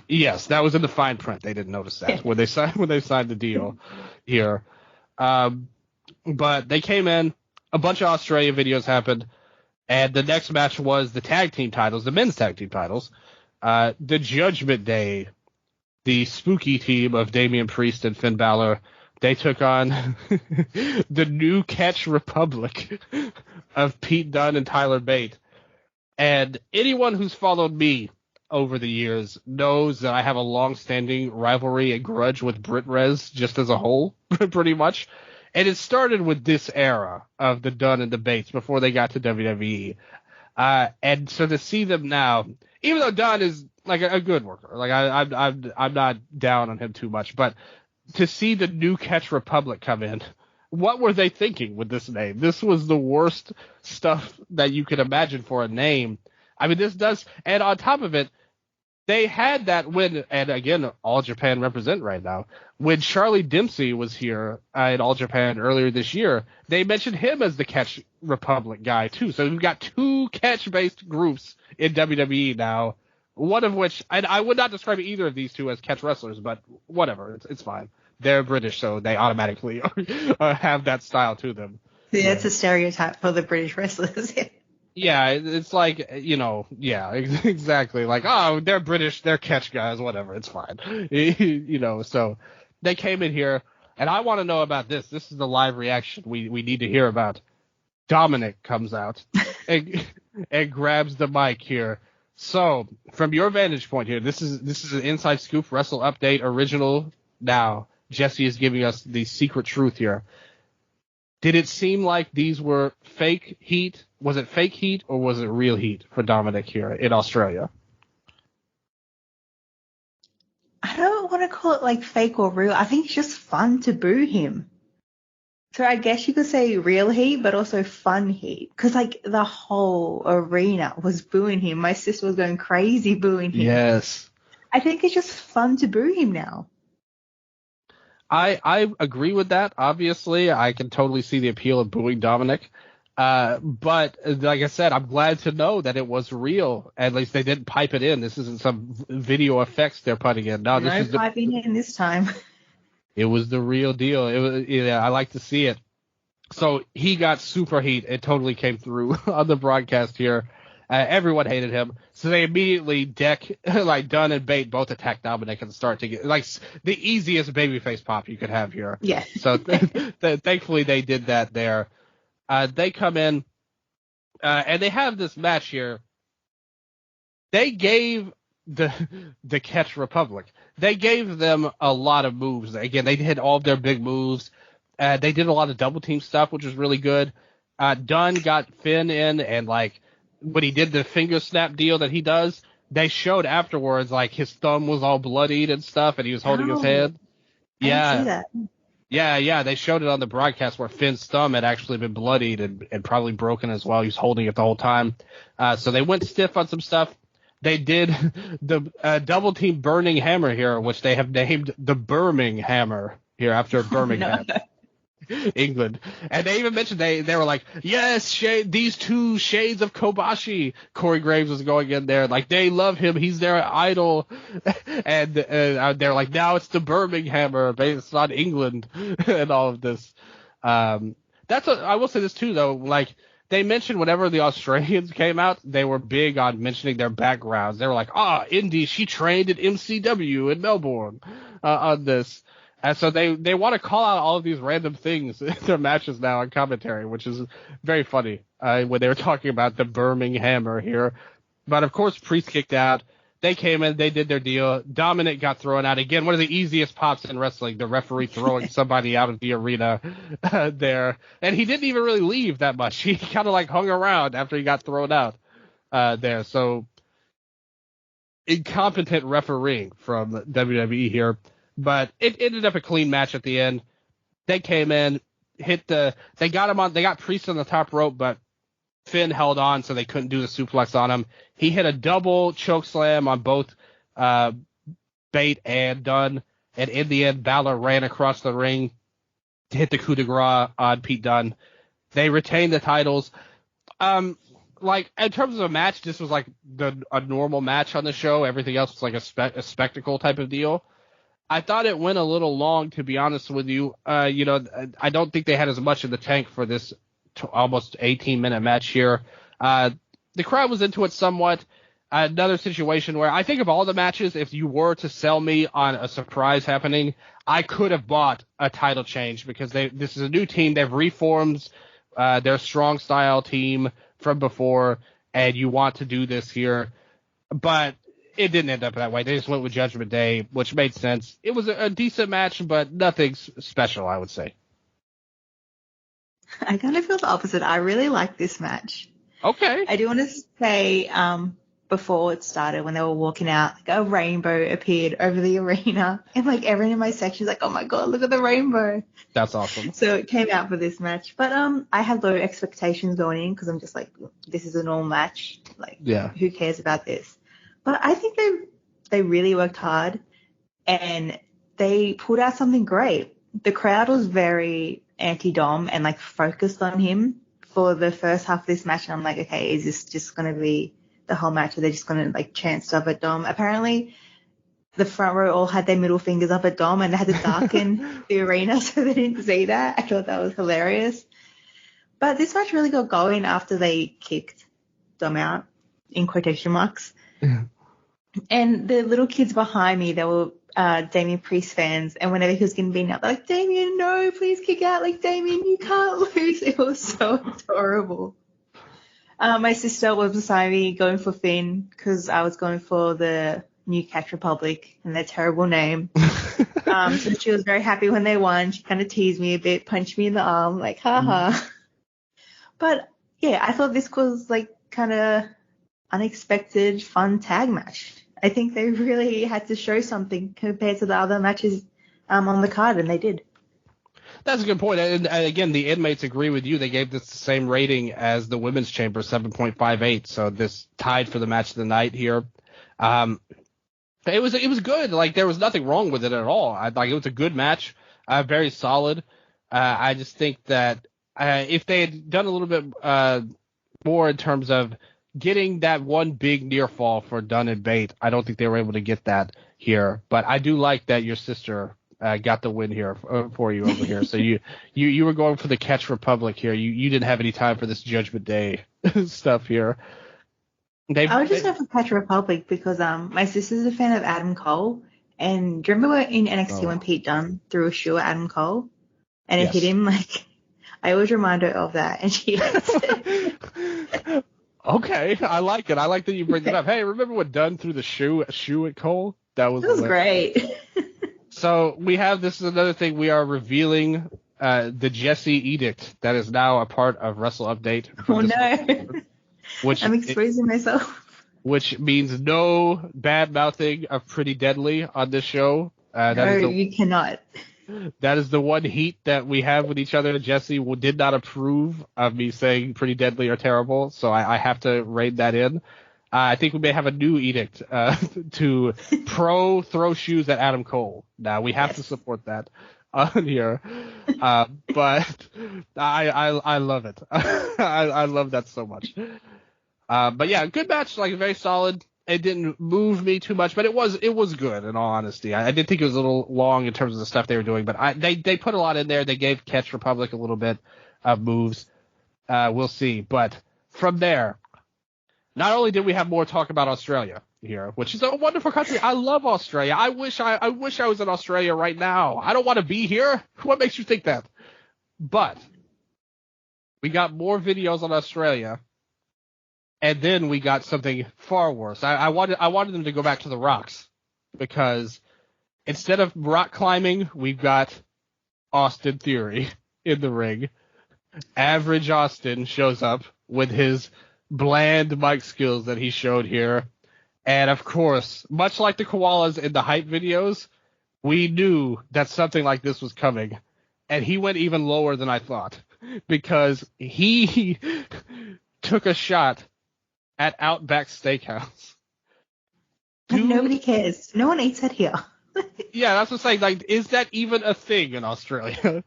Yes, that was in the fine print. They didn't notice that when they signed the deal here. But they came in, a bunch of Australia videos happened, and the next match was the tag team titles, the men's tag team titles. The Judgment Day. The spooky team of Damian Priest and Finn Balor, they took on the New Catch Republic of Pete Dunne and Tyler Bate. And anyone who's followed me over the years knows that I have a long-standing rivalry and grudge with Brit Rez just as a whole, pretty much. And it started with this era of the Dunne and the Bates before they got to WWE. And so to see them now, even though Dunne is like a good worker, like I'm not down on him too much, but to see the New Catch Republic come in, what were they thinking with this name? This was the worst stuff that you could imagine for a name. This does, and on top of it, they had that when, and again, All Japan represent right now, when Charlie Dempsey was here in All Japan earlier this year, they mentioned him as the Catch Republic guy too. So we've got two catch-based groups in WWE now, one of which, and I would not describe either of these two as catch wrestlers, but whatever, it's fine. They're British, so they automatically have that style to them. Yeah, it's a stereotype for the British wrestlers. Yeah, it's like, exactly. Like, oh, they're British, they're catch guys, whatever, it's fine. So they came in here, and I want to know about this. This is the live reaction we need to hear about. Dominic comes out and grabs the mic here. So, from your vantage point here, this is an Inside Scoop Wrestle Update original now. Jessie is giving us the secret truth here. Did it seem like these were fake heat? Was it fake heat or was it real heat for Dominic here in Australia? I don't want to call it like fake or real. I think it's just fun to boo him. So I guess you could say real heat, but also fun heat. Because like the whole arena was booing him. My sister was going crazy booing him. Yes. I think it's just fun to boo him now. I agree with that. Obviously, I can totally see the appeal of booing Dominic. But like I said, I'm glad to know that it was real. At least they didn't pipe it in. This isn't some video effects they're putting in. No, this is piping in this time. It was the real deal. It was, yeah, I like to see it. So he got super heat. It totally came through on the broadcast here. Everyone hated him. So they immediately like Dunn and Bate both attack Dominic and start to get like the easiest babyface pop you could have here. Yeah. So thankfully they did that there. They come in and they have this match here. They gave the Catch Republic. They gave them a lot of moves. Again, they did all of their big moves. They did a lot of double team stuff, which was really good. Dunn got Finn in, and like when he did the finger snap deal that he does, they showed afterwards like his thumb was all bloodied and stuff, and he was holding his hand. Yeah, I didn't see that. Yeah. They showed it on the broadcast where Finn's thumb had actually been bloodied and probably broken as well. He was holding it the whole time. So they went stiff on some stuff. They did the double team burning hammer here, which they have named the Birmingham Hammer here after Birmingham, England. And they even mentioned they were like, yes, these two shades of Kobashi. Corey Graves was going in there like they love him, he's their idol, and they're like now it's the Birmingham Hammer based on England and all of this. I will say this too though, like. They mentioned whenever the Australians came out, they were big on mentioning their backgrounds. They were like, Indy, she trained at MCW in Melbourne on this. And so they want to call out all of these random things in their matches now on commentary, which is very funny when they were talking about the Birmingham Hammer here. But, of course, Priest kicked out. They came in, they did their deal. Dominic got thrown out. Again, one of the easiest pops in wrestling, the referee throwing somebody out of the arena there. And he didn't even really leave that much. He kind of like hung around after he got thrown out there. So incompetent refereeing from WWE here. But it ended up a clean match at the end. They came in, they got Priest on the top rope, but Finn held on, so they couldn't do the suplex on him. He hit a double choke slam on both Bate and Dunn, and in the end, Balor ran across the ring to hit the coup de grace on Pete Dunne. They retained the titles. Like in terms of a match, this was like a normal match on the show. Everything else was like a spectacle type of deal. I thought it went a little long, to be honest with you. I don't think they had as much in the tank for this almost 18-minute match here. The crowd was into it somewhat. Another situation where I think of all the matches, if you were to sell me on a surprise happening, I could have bought a title change because this is a new team. They've reformed their strong style team from before, and you want to do this here. But it didn't end up that way. They just went with Judgment Day, which made sense. It was a decent match, but nothing special, I would say. I kind of feel the opposite. I really like this match. Okay. I do want to say, before it started, when they were walking out, like a rainbow appeared over the arena, and like everyone in my section was like, "Oh my god, look at the rainbow!" That's awesome. So it came out for this match, but I had low expectations going in because I'm just like, this is a normal match. Like, yeah, who cares about this? But I think they really worked hard, and they pulled out something great. The crowd was very anti-Dom and like focused on him for the first half of this match, and I'm like, okay, is this just going to be the whole match, or they're just going to like chant stuff at Dom? Apparently the front row all had their middle fingers up at Dom, and they had to darken the arena so they didn't see that. I thought that was hilarious. But this match really got going after they kicked Dom out, in quotation marks. And the little kids behind me, they were Damien Priest fans, and whenever he was getting beaten up, they're like, Damien, no, please kick out, like, Damien, you can't lose. It was so adorable. My sister was beside me going for Finn because I was going for the new Catch Republic and their terrible name. So she was very happy when they won. She kind of teased me a bit, punched me in the arm, like, haha. But yeah, I thought this was like kind of unexpected fun tag match. I think they really had to show something compared to the other matches on the card, and they did. That's a good point. And again, the inmates agree with you. They gave this the same rating as the women's chamber, 7.58. So this tied for the match of the night here. It was good. Like, there was nothing wrong with it at all. It was a good match, very solid. I just think that if they had done a little bit more in terms of getting that one big near fall for Dunn and Bate, I don't think they were able to get that here. But I do like that your sister got the win here for you over here. So you were going for the Catch Republic here. You didn't have any time for this Judgment Day stuff here. I would just go for Catch Republic because my sister's a fan of Adam Cole. And do you remember in NXT when Pete Dunne threw a shoe at Adam Cole and it hit him? Like, I always remind her of that, and she hates it. Okay, I like it. I like that you bring it up. Hey, remember when Dunne threw the shoe at Cole? That was great. So we have, this is another thing, we are revealing the Jessie edict that is now a part of Wrestle Update. Oh no. I'm exposing myself. Which means no bad mouthing of Pretty Deadly on this show. You cannot. That is the one heat that we have with each other. Jessie did not approve of me saying Pretty Deadly or terrible, so I have to rein that in. I think we may have a new edict to throw shoes at Adam Cole. Now, we have to support that on here. But I love it. I love that so much. But yeah, good match, like very solid. It didn't move me too much, but it was good in all honesty. I did think it was a little long in terms of the stuff they were doing, but they put a lot in there. They gave Catch Republic a little bit of moves. We'll see. But from there, not only did we have more talk about Australia here, which is a wonderful country. I love Australia. I wish I was in Australia right now. I don't want to be here. What makes you think that? But we got more videos on Australia. And then we got something far worse. I wanted them to go back to the rocks, because instead of rock climbing, we've got Austin Theory in the ring. Average Austin shows up with his bland mic skills that he showed here. And of course, much like the koalas in the hype videos, we knew that something like this was coming. And he went even lower than I thought, because he took a shot at Outback Steakhouse. Nobody cares. No one eats it here. Yeah, that's what I'm saying. Like, is that even a thing in Australia?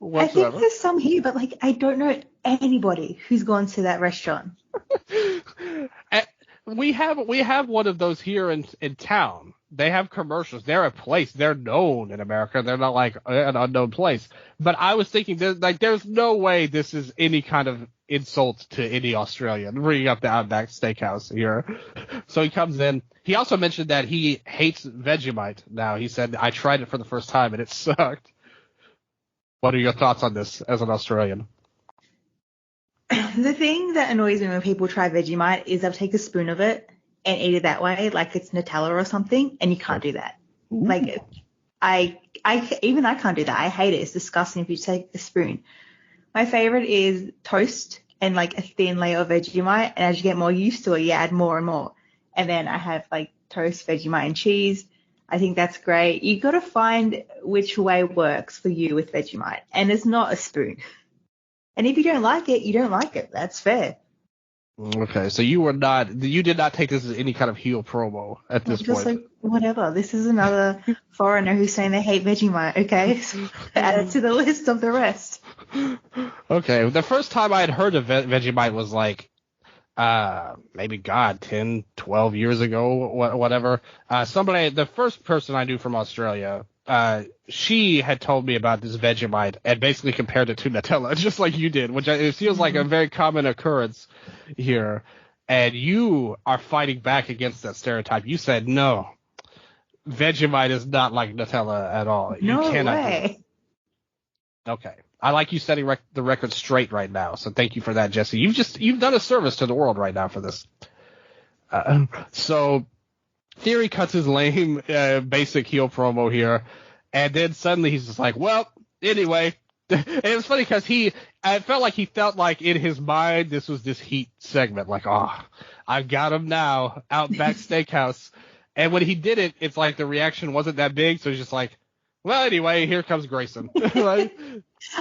I think there's some here, but like, I don't know anybody who's gone to that restaurant. We have one of those here in town. They have commercials. They're a place. They're known in America. They're not like an unknown place. But I was thinking, there's no way this is any kind of insult to any Australian, bringing up the Outback Steakhouse here. So he comes in. He also mentioned that he hates Vegemite now. He said, I tried it for the first time and it sucked. What are your thoughts on this as an Australian? The thing that annoys me when people try Vegemite is they'll take a spoon of it and eat it that way, like it's Nutella or something, and you can't do that. Ooh. Like, I can't do that. I hate it. It's disgusting if you take a spoon. My favorite is toast and like a thin layer of Vegemite, and as you get more used to it, you add more and more. And then I have like toast, Vegemite, and cheese. I think that's great. You got to find which way works for you with Vegemite, and it's not a spoon. And if you don't like it, you don't like it. That's fair. Okay, so you did not take this as any kind of heel promo at this point. Just like, whatever. This is another foreigner who's saying they hate Vegemite, okay? So add it to the list of the rest. Okay, the first time I had heard of Vegemite was like, maybe 10, 12 years ago, whatever. The first person I knew from Australia, she had told me about this Vegemite and basically compared it to Nutella, just like you did, which it feels like a very common occurrence here. And you are fighting back against that stereotype. You said, no, Vegemite is not like Nutella at all. No way. Okay. I like you setting the record straight right now, so thank you for that, Jessie. You've done a service to the world right now for this. So Theory cuts his lame, basic heel promo here, and then suddenly he's just like, well, anyway. And it was funny because I felt like in his mind this was this heat segment, like, oh, I've got him now, Outback Steakhouse. And when he did it, it's like the reaction wasn't that big, so he's just like, well, anyway, here comes Grayson. Like,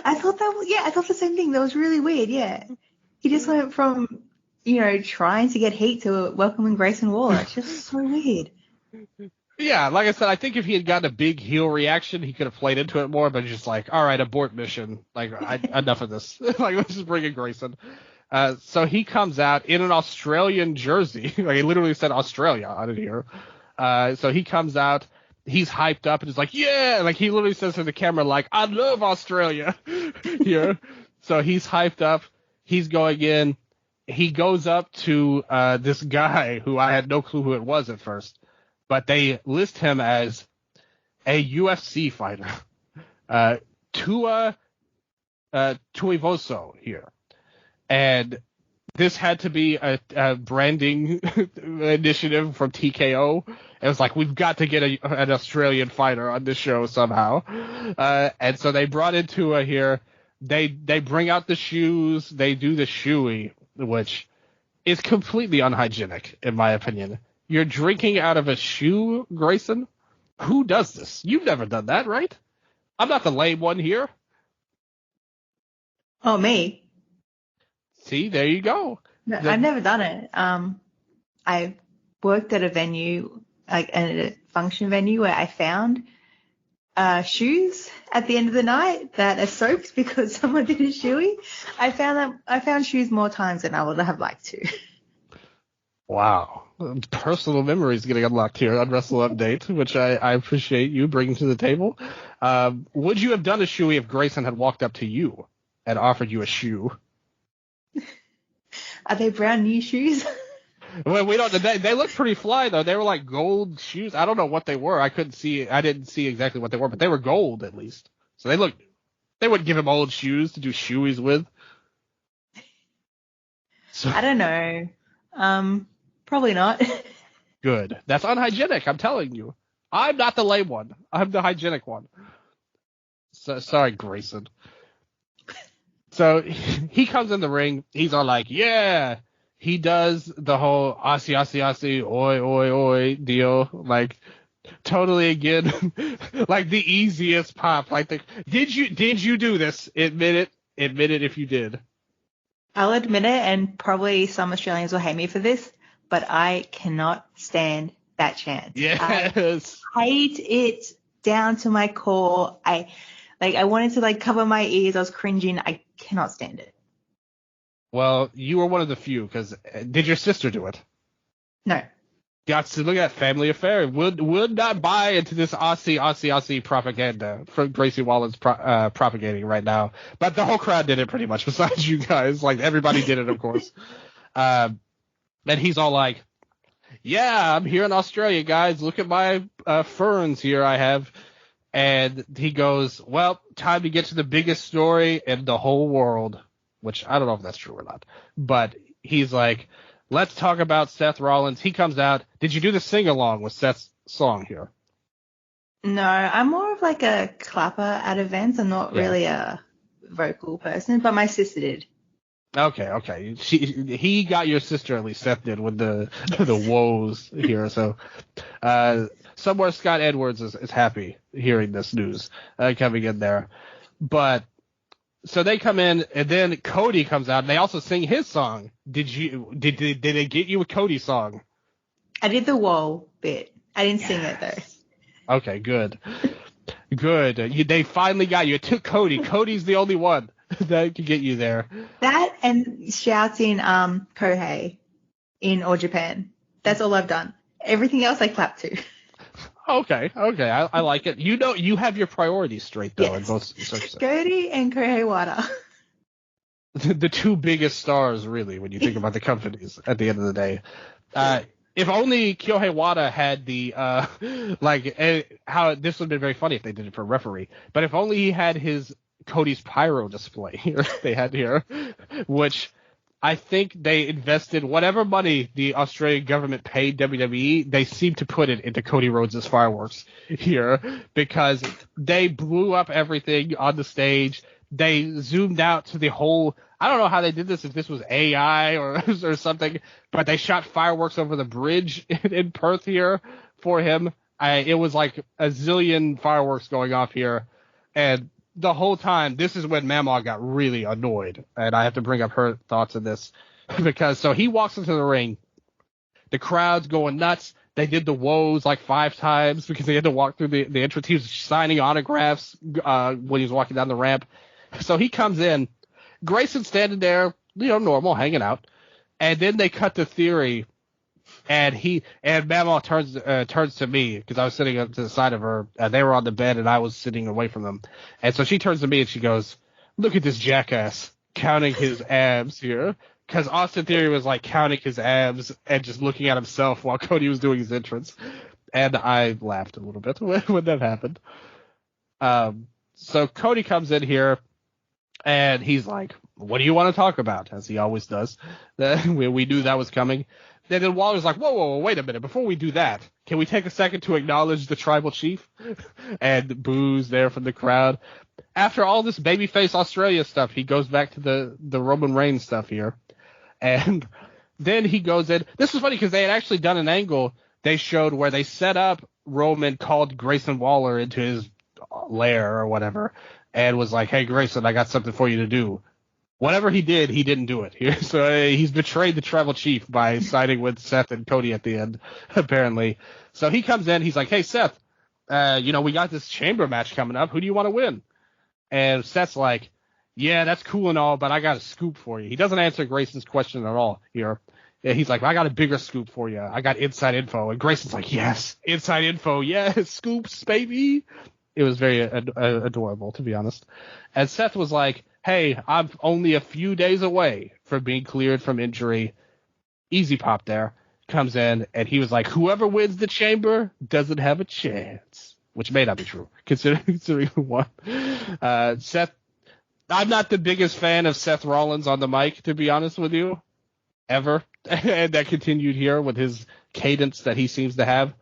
I thought the same thing. That was really weird. Yeah, he just went from trying to get heat to welcoming Grayson Waller. It's just so weird. Yeah, like I said, I think if he had gotten a big heel reaction, he could have played into it more. But just like, all right, abort mission. Like, enough of this. Like, let's just bring in Grayson. So he comes out in an Australian jersey. Like, he literally said Australia on it here. So he comes out. He's hyped up and is like, yeah. Like, he literally says to the camera, like, I love Australia here. So he's hyped up. He's going in. He goes up to this guy who I had no clue who it was at first. But they list him as a UFC fighter, Tuivoso here. And this had to be a branding initiative from TKO. It was like, we've got to get an Australian fighter on this show somehow. And so they brought in Tua here. They bring out the shoes. They do the shoey, which is completely unhygienic, in my opinion. You're drinking out of a shoe, Grayson? Who does this? You've never done that, right? I'm not the lame one here. Oh, me? See, there you go. No, I've never done it. I worked at a venue, like a function venue, where I found shoes at the end of the night that are soaked because someone did a shoey. I found shoes more times than I would have liked to. Wow. Personal memories getting unlocked here on Wrestle Update, which I appreciate you bringing to the table. Would you have done a shoey if Grayson had walked up to you and offered you a shoe? Are they brand new shoes? Well, we don't. They look pretty fly though. They were like gold shoes. I don't know what they were. I didn't see exactly what they were, but they were gold at least. So they wouldn't give him old shoes to do shoeys with. So, I don't know. Probably not. Good. That's unhygienic, I'm telling you. I'm not the lame one. I'm the hygienic one. So, sorry, Grayson. So he comes in the ring. He's all like, yeah. He does the whole Aussie, Aussie, Aussie, oi, oi, oi deal. Like, totally again, like the easiest pop. Like, did you do this? Admit it. Admit it if you did. I'll admit it, and probably some Australians will hate me for this, but I cannot stand that chant. Yes. I hate it down to my core. I wanted to cover my ears. I was cringing. I cannot stand it. Well, you were one of the few, because did your sister do it? No. Got to look at family affair. Would not buy into this Aussie propaganda from Gracie Wallen's propagating right now. But the whole crowd did it pretty much, besides you guys. Like, everybody did it, of course. And he's all like, yeah, I'm here in Australia, guys. Look at my ferns here I have. And he goes, well, time to get to the biggest story in the whole world, which I don't know if that's true or not. But he's like, let's talk about Seth Rollins. He comes out. Did you do the sing-along with Seth's song here? No, I'm more of like a clapper at events. I'm not really a vocal person, but my sister did. Okay. He got your sister, at least Seth did, with the woes here. So somewhere Scott Edwards is happy hearing this news coming in there. But so they come in, and then Cody comes out, and they also sing his song. Did they get you a Cody song? I did the whoa bit. I didn't sing it though. Okay, good. They finally got you. It took Cody. Cody's the only one that could get you there. That and shouting Kohei in All Japan. That's all I've done. Everything else I clap to. Okay. I like it. You have your priorities straight though. Yes. In both Cody and Kohei Wada. The two biggest stars, really, when you think about the companies at the end of the day. If only Kyohei Wada had the how this would have been very funny if they did it for referee. But if only he had his Cody's pyro display here they had here, which I think they invested whatever money the Australian government paid WWE, they seem to put it into Cody Rhodes' fireworks here, because they blew up everything on the stage. They zoomed out to the whole I don't know how they did this, if this was AI or something, but they shot fireworks over the bridge in Perth here for him. It was like a zillion fireworks going off here, and the whole time, this is when Mama got really annoyed, and I have to bring up her thoughts on this, because so he walks into the ring, the crowd's going nuts. They did the woes like 5 times because they had to walk through the entrance. He was signing autographs when he was walking down the ramp. So he comes in, Grayson's standing there, normal, hanging out, and then they cut to Theory. And Mama turns to me because I was sitting up to the side of her. They were on the bed and I was sitting away from them. And so she turns to me and she goes, "Look at this jackass counting his abs here." Because Austin Theory was like counting his abs and just looking at himself while Cody was doing his entrance. And I laughed a little bit when that happened. So Cody comes in here and he's like, "What do you want to talk about?" As he always does. We knew that was coming. Then Waller's like, whoa, wait a minute. Before we do that, can we take a second to acknowledge the tribal chief? And boos there from the crowd. After all this babyface Australia stuff, he goes back to the Roman Reigns stuff here. And then he goes in. This was funny because they had actually done an angle they showed where they set up Roman, called Grayson Waller into his lair or whatever, and was like, "Hey, Grayson, I got something for you to do." Whatever he did, he didn't do it. So he's betrayed the tribal chief by siding with Seth and Cody at the end, apparently. So he comes in. He's like, "Hey, Seth, we got this chamber match coming up. Who do you want to win?" And Seth's like, "Yeah, that's cool and all, but I got a scoop for you." He doesn't answer Grayson's question at all here. He's like, "I got a bigger scoop for you. I got inside info." And Grayson's like, "Yes, inside info. Yes, scoops, baby." It was very adorable, to be honest. And Seth was like, "Hey, I'm only a few days away from being cleared from injury." Easy Pop there comes in, and he was like, "Whoever wins the chamber doesn't have a chance," which may not be true, considering who won. Seth, I'm not the biggest fan of Seth Rollins on the mic, to be honest with you, ever. And that continued here with his cadence that he seems to have.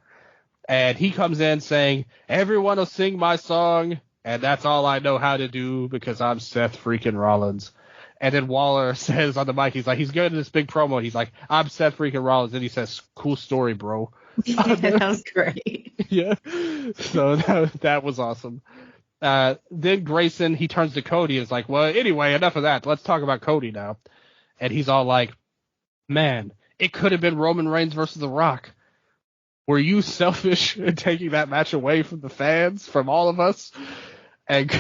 And he comes in saying, "Everyone will sing my song, and that's all I know how to do because I'm Seth freaking Rollins." And then Waller says on the mic, he's going to this big promo. He's like, "I'm Seth freaking Rollins." And he says, "Cool story, bro." Yeah, that was great. Yeah. So that was awesome. Then Grayson, he turns to Cody and is like, "Well, anyway, enough of that. Let's talk about Cody now." And he's all like, "Man, it could have been Roman Reigns versus The Rock. Were you selfish in taking that match away from the fans, from all of us?" And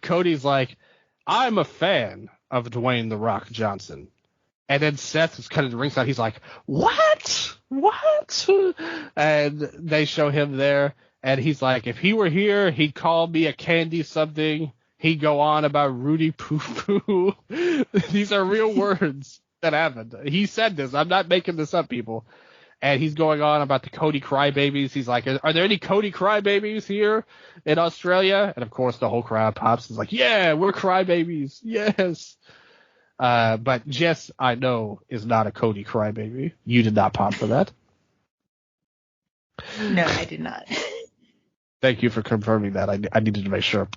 Cody's like, "I'm a fan of Dwayne The Rock Johnson." And then Seth is kind of the ringside. He's like, "What? What?" And they show him there. And he's like, "If he were here, he'd call me a candy something. He'd go on about Rudy Poo Poo." These are real words that happened. He said this. I'm not making this up, people. And he's going on about the Cody crybabies. He's like, "Are there any Cody crybabies here in Australia?" And of course, the whole crowd pops. It's like, "Yeah, we're crybabies. Yes." But Jess, I know, is not a Cody crybaby. You did not pop for that. No, I did not. Thank you for confirming that. I needed to make sure.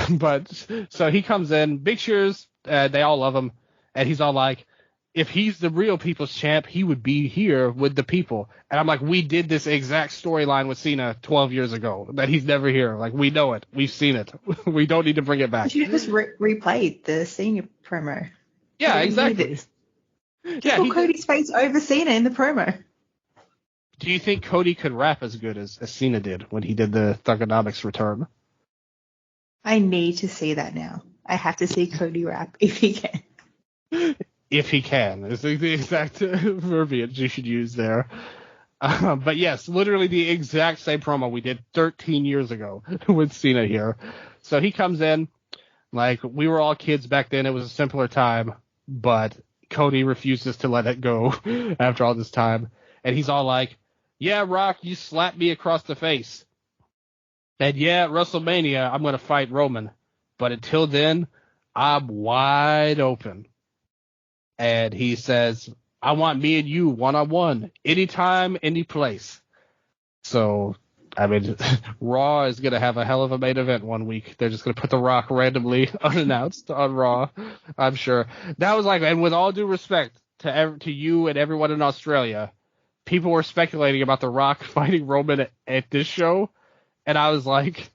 But so he comes in, big cheers. They all love him. And he's all like, "If he's the real people's champ, he would be here with the people." And I'm like, we did this exact storyline with Cena 12 years ago, that he's never here. Like, we know it. We've seen it. We don't need to bring it back. You just replayed the Cena promo. Yeah, exactly. Yeah, put Cody's face over Cena in the promo. Do you think Cody could rap as good as Cena did when he did the Thugonomics return? I need to see that now. I have to see Cody rap if he can. If he can, is the exact verbiage you should use there. But yes, literally the exact same promo we did 13 years ago with Cena here. So he comes in, like, we were all kids back then. It was a simpler time, but Cody refuses to let it go after all this time. And he's all like, "Yeah, Rock, you slapped me across the face. And yeah, at WrestleMania, I'm going to fight Roman. But until then, I'm wide open." And he says, "I want me and you one-on-one, anytime, any place." So I mean, Raw is going to have a hell of a main event one week. They're just going to put The Rock randomly unannounced on Raw, I'm sure. That was like, and with all due respect to you and everyone in Australia, people were speculating about The Rock fighting Roman at this show, and I was like,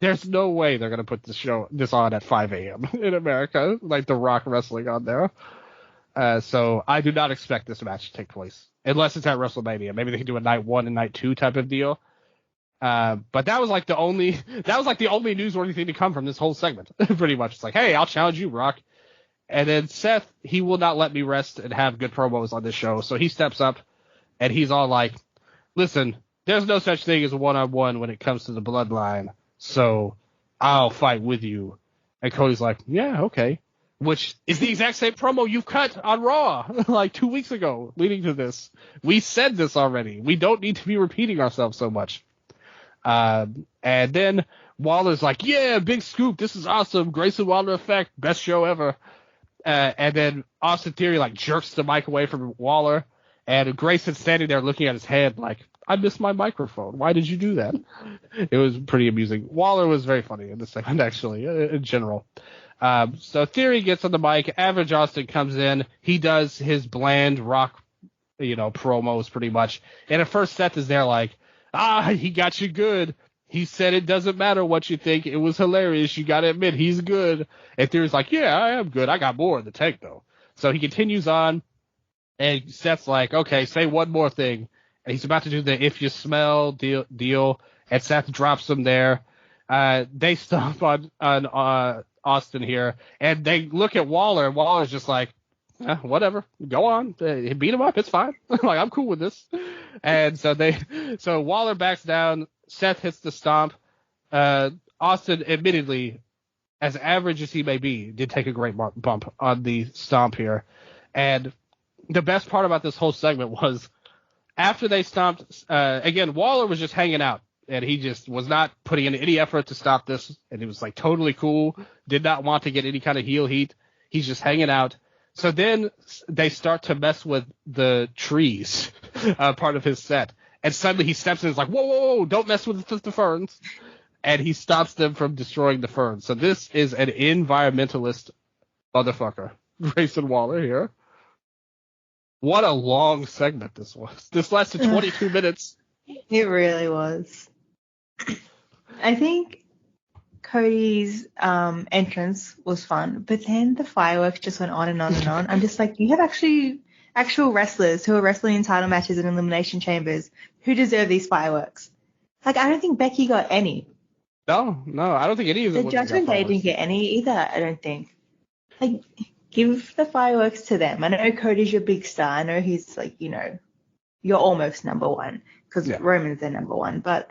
there's no way they're going to put this on at 5 a.m. in America, like The Rock wrestling on there. So I do not expect this match to take place, unless it's at WrestleMania. Maybe they can do a night 1 and night 2 type of deal. But that was like the only newsworthy thing to come from this whole segment. Pretty much, it's like, hey, I'll challenge you, Rock. And then Seth, he will not let me rest and have good promos on this show. So he steps up and he's all like, listen, there's no such thing as a one-on-one when it comes to the bloodline. So I'll fight with you. And Cody's like, yeah, okay. Which is the exact same promo you've cut on Raw like 2 weeks ago leading to this. We said this already. We don't need to be repeating ourselves so much. And then Waller's like, yeah, big scoop. This is awesome. Grayson Waller effect. Best show ever. And then Austin Theory like jerks the mic away from Waller. And Grayson's standing there looking at his head like, I missed my microphone. Why did you do that? It was pretty amusing. Waller was very funny in this segment, actually, in general. So Theory gets on the mic. Average Austin comes in. He does his bland Rock, promos pretty much. And at first Seth is there like, he got you good. He said it doesn't matter what you think. It was hilarious. You got to admit, he's good. And Theory's like, yeah, I am good. I got more in the tank, though. So he continues on. And Seth's like, okay, say one more thing. And he's about to do the if you smell deal. And Seth drops him there. They stomp on Austin here. And they look at Waller. And Waller's just like, whatever. Go on. Beat him up. It's fine. Like, I'm cool with this. And so Waller backs down. Seth hits the stomp. Austin, admittedly, as average as he may be, did take a great bump on the stomp here. And the best part about this whole segment was after they stomped, again, Waller was just hanging out. And he just was not putting in any effort to stop this. And he was like totally cool. Did not want to get any kind of heel heat. He's just hanging out. So then they start to mess with the trees, part of his set. And suddenly he steps in and is like, whoa, don't mess with the ferns. And he stops them from destroying the ferns. So this is an environmentalist motherfucker. Grayson Waller here. What a long segment this was. This lasted 22 minutes. It really was. I think Cody's entrance was fun, but then the fireworks just went on and on and on. I'm just like, you have actual wrestlers who are wrestling in title matches and elimination chambers who deserve these fireworks. Like, I don't think Becky got any. No, I don't think any of them. The Judgment Day didn't get any either, I don't think. Like, give the fireworks to them. I know Cody's your big star. I know he's like, you're almost number one because Roman's their number one. But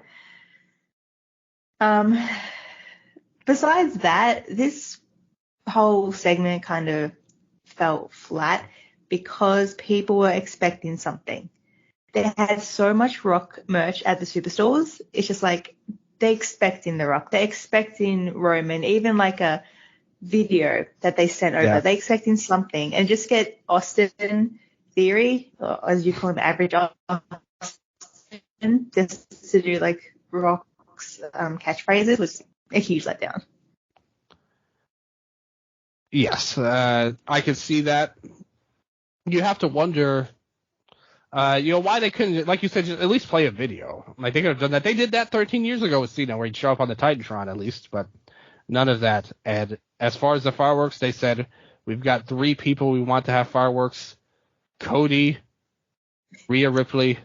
besides that, this whole segment kind of felt flat because people were expecting something. They had so much Rock merch at the superstores. It's just like they're expecting The Rock. They're expecting Roman, even like a video that they sent over. Yeah. They're expecting something. And just get Austin Theory, or as you call him, average Austin, just to do like Rock's catchphrases was a huge letdown. Yes, I can see that. You have to wonder, why they couldn't, like you said, just at least play a video. Like, they could have done that. They did that 13 years ago with Cena, where he'd show up on the Titantron at least, but none of that. And as far as the fireworks, they said, we've got 3 people we want to have fireworks: Cody, Rhea Ripley,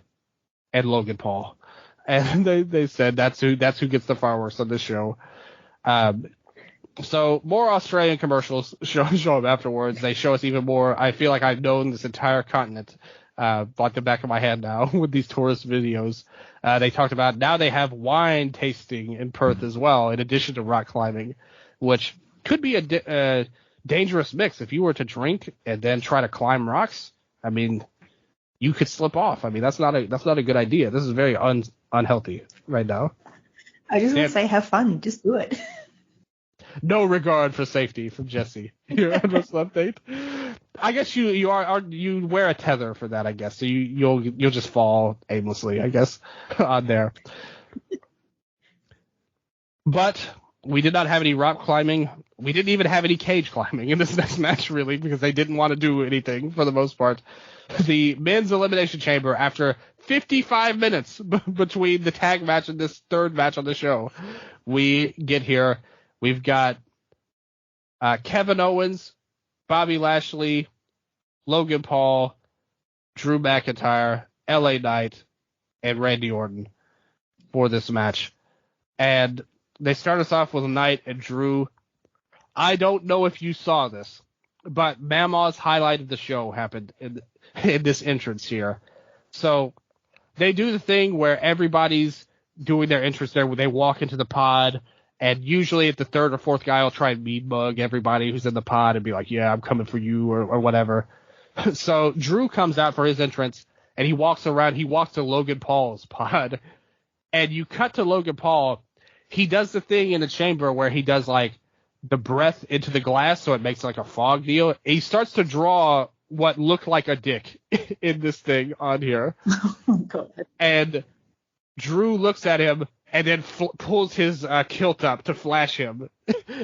and Logan Paul. And they said that's who gets the fireworks on this show. So more Australian commercials show up afterwards. They show us even more. I feel like I've known this entire continent like the back of my hand now with these tourist videos. They talked about now they have wine tasting in Perth as well, in addition to rock climbing, which could be a dangerous mix. If you were to drink and then try to climb rocks, I mean, you could slip off. I mean, that's not a good idea. This is very unhealthy right now. I just want to say, have fun. Just do it. No regard for safety from Jessie here on Wrestle Update. I guess you wear a tether for that, I guess. So you'll just fall aimlessly, I guess, on there. But we did not have any rock climbing. We didn't even have any cage climbing in this next match, really, because they didn't want to do anything for the most part. The men's Elimination Chamber, after 55 minutes between the tag match and this third match on the show, we get here. We've got Kevin Owens, Bobby Lashley, Logan Paul, Drew McIntyre, LA Knight, and Randy Orton for this match. And they start us off with Knight and Drew. I don't know if you saw this, but Mamaw's highlight of the show happened in this entrance here. So they do the thing where everybody's doing their entrance there, where they walk into the pod, and usually at the third or fourth guy will try and mean mug everybody who's in the pod and be like, yeah, I'm coming for you or whatever. So Drew comes out for his entrance, and he walks around. He walks to Logan Paul's pod, and you cut to Logan Paul. He does the thing in the chamber where he does like the breath into the glass, so it makes like a fog deal. He starts to draw what looked like a dick in this thing on here. Oh, God. And Drew looks at him and then pulls his kilt up to flash him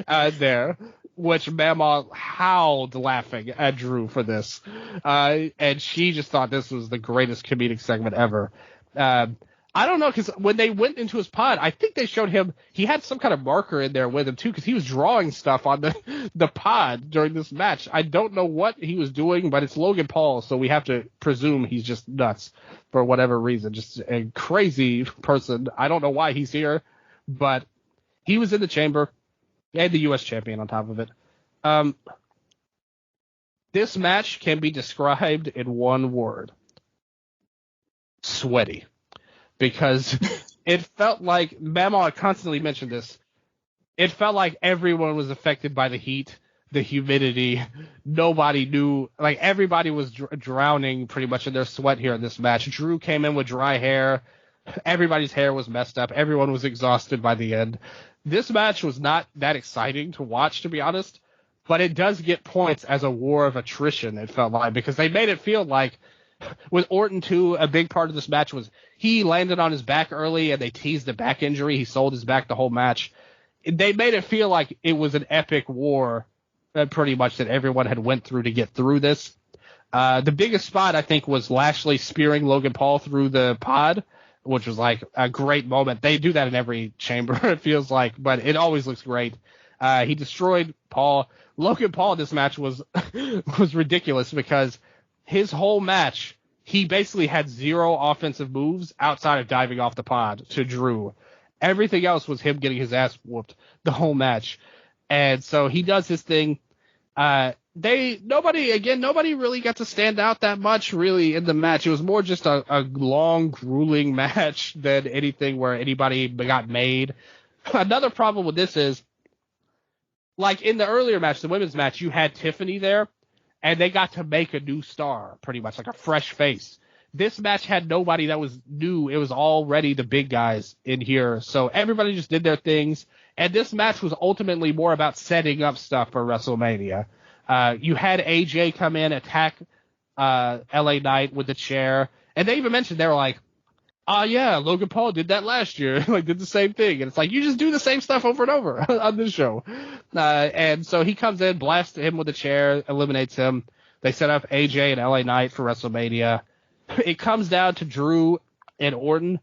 there, which Mama howled laughing at Drew for this. And she just thought this was the greatest comedic segment ever. I don't know, because when they went into his pod, I think they showed him, he had some kind of marker in there with him, too, because he was drawing stuff on the pod during this match. I don't know what he was doing, but it's Logan Paul, so we have to presume he's just nuts for whatever reason. Just a crazy person. I don't know why he's here, but he was in the chamber, and the U.S. champion on top of it. This match can be described in one word. Sweaty. Because it felt like, Mama constantly mentioned this, it felt like everyone was affected by the heat, the humidity. Nobody knew, like everybody was drowning pretty much in their sweat here in this match. Drew came in with dry hair. Everybody's hair was messed up. Everyone was exhausted by the end. This match was not that exciting to watch, to be honest, but it does get points as a war of attrition, it felt like, because they made it feel like, with Orton, too, a big part of this match was he landed on his back early and they teased a back injury. He sold his back the whole match. They made it feel like it was an epic war, pretty much, that everyone had went through to get through this. The biggest spot, I think, was Lashley spearing Logan Paul through the pod, which was like a great moment. They do that in every chamber, it feels like, but it always looks great. He destroyed Paul. Logan Paul in this match was ridiculous because his whole match, he basically had zero offensive moves outside of diving off the pod to Drew. Everything else was him getting his ass whooped the whole match. And so he does his thing. Nobody really got to stand out that much really in the match. It was more just a long, grueling match than anything where anybody got made. Another problem with this is, like in the earlier match, the women's match, you had Tiffany there. And they got to make a new star, pretty much, like a fresh face. This match had nobody that was new. It was already the big guys in here. So everybody just did their things. And this match was ultimately more about setting up stuff for WrestleMania. You had AJ come in, attack LA Knight with the chair. And they even mentioned, they were like, yeah, Logan Paul did that last year. Like, did the same thing. And it's like, you just do the same stuff over and over on this show. And so he comes in, blasts him with a chair, eliminates him. They set up AJ and LA Knight for WrestleMania. It comes down to Drew and Orton.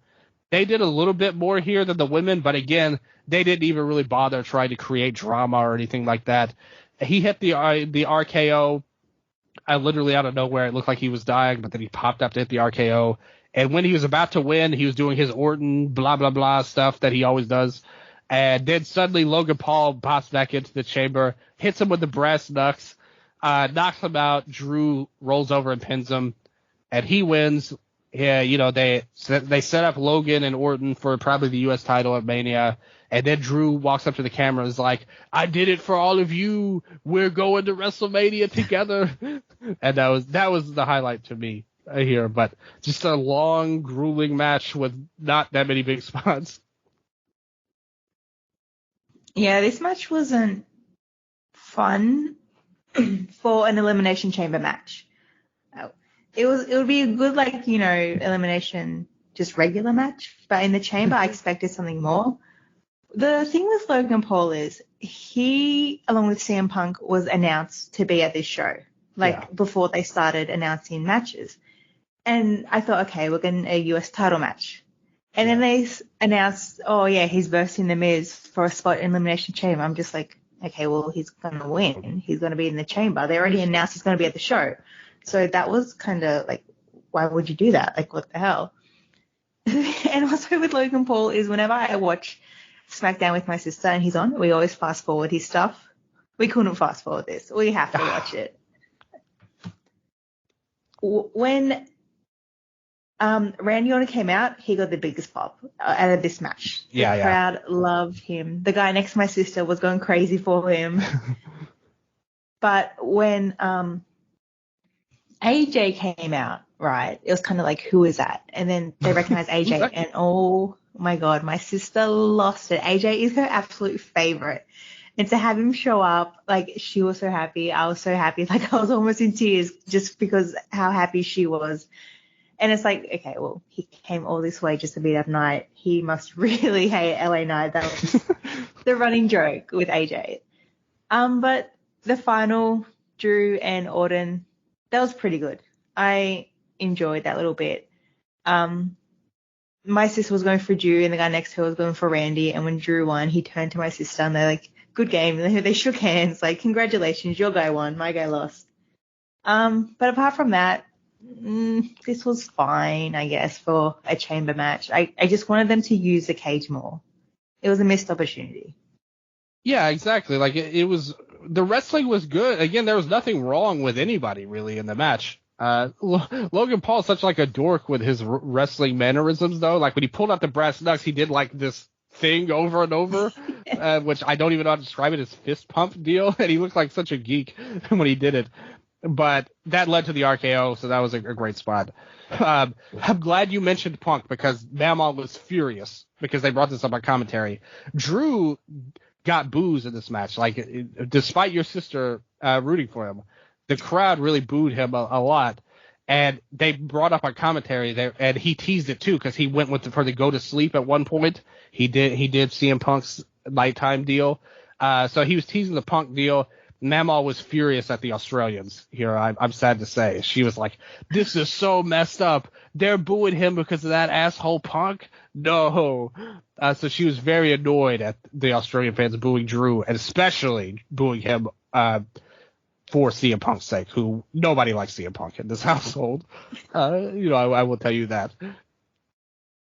They did a little bit more here than the women, but again, they didn't even really bother trying to create drama or anything like that. He hit the RKO. Literally out of nowhere, it looked like he was dying, but then he popped up to hit the RKO. And when he was about to win, he was doing his Orton blah, blah, blah stuff that he always does. And then suddenly Logan Paul pops back into the chamber, hits him with the brass knucks, knocks him out. Drew rolls over and pins him, and he wins. Yeah, they set up Logan and Orton for probably the U.S. title at Mania. And then Drew walks up to the camera and is like, I did it for all of you. We're going to WrestleMania together. And that was the highlight to me here, but just a long, grueling match with not that many big spots. Yeah, this match wasn't fun for an Elimination Chamber match. It would be a good, elimination, just regular match, but in the chamber I expected something more. The thing with Logan Paul is he, along with CM Punk, was announced to be at this show, before they started announcing matches. And I thought, okay, we're getting a US title match. And then they announced, oh yeah, he's versing The Miz for a spot in Elimination Chamber. I'm just like, okay, well, he's going to win. He's going to be in the chamber. They already announced he's going to be at the show. So that was kind of like, why would you do that? Like, what the hell? And also with Logan Paul is whenever I watch SmackDown with my sister and he's on, we always fast forward his stuff. We couldn't fast forward this. We have to watch it. When Randy Orton came out, he got the biggest pop out of this match. The crowd loved him. The guy next to my sister was going crazy for him. But when AJ came out, right, it was kind of like, who is that? And then they recognized AJ, and oh my God, my sister lost it. AJ is her absolute favorite. And to have him show up, like, she was so happy. I was so happy. Like, I was almost in tears just because how happy she was. And it's like, okay, well, he came all this way just to beat up Knight. He must really hate LA Knight. That was the running joke with AJ. But the final, Drew and Orton, that was pretty good. I enjoyed that little bit. My sister was going for Drew and the guy next to her was going for Randy. And when Drew won, he turned to my sister and they're like, good game. And they shook hands like, congratulations, your guy won, my guy lost. But apart from that, this was fine, I guess, for a chamber match. I just wanted them to use the cage more. It was a missed opportunity. Yeah, exactly. Like, it was, the wrestling was good. Again, there was nothing wrong with anybody really in the match. Logan Paul's such like a dork with his wrestling mannerisms though. Like when he pulled out the brass knucks, he did like this thing over and over, which I don't even know how to describe it, his fist pump deal. And he looked like such a geek when he did it. But that led to the RKO, so that was a great spot. I'm glad you mentioned Punk because Mama was furious because they brought this up on commentary. Drew got boos in this match. Like, despite your sister rooting for him, the crowd really booed him a lot. And they brought up on commentary there, and he teased it too because he went for the go to sleep at one point. He did CM Punk's nighttime deal. So he was teasing the Punk deal. Mama was furious at the Australians here. I'm sad to say. She was like, this is so messed up. They're booing him because of that asshole Punk? No. So she was very annoyed at the Australian fans booing Drew, and especially booing him for CM Punk's sake, who nobody likes CM Punk in this household. I will tell you that.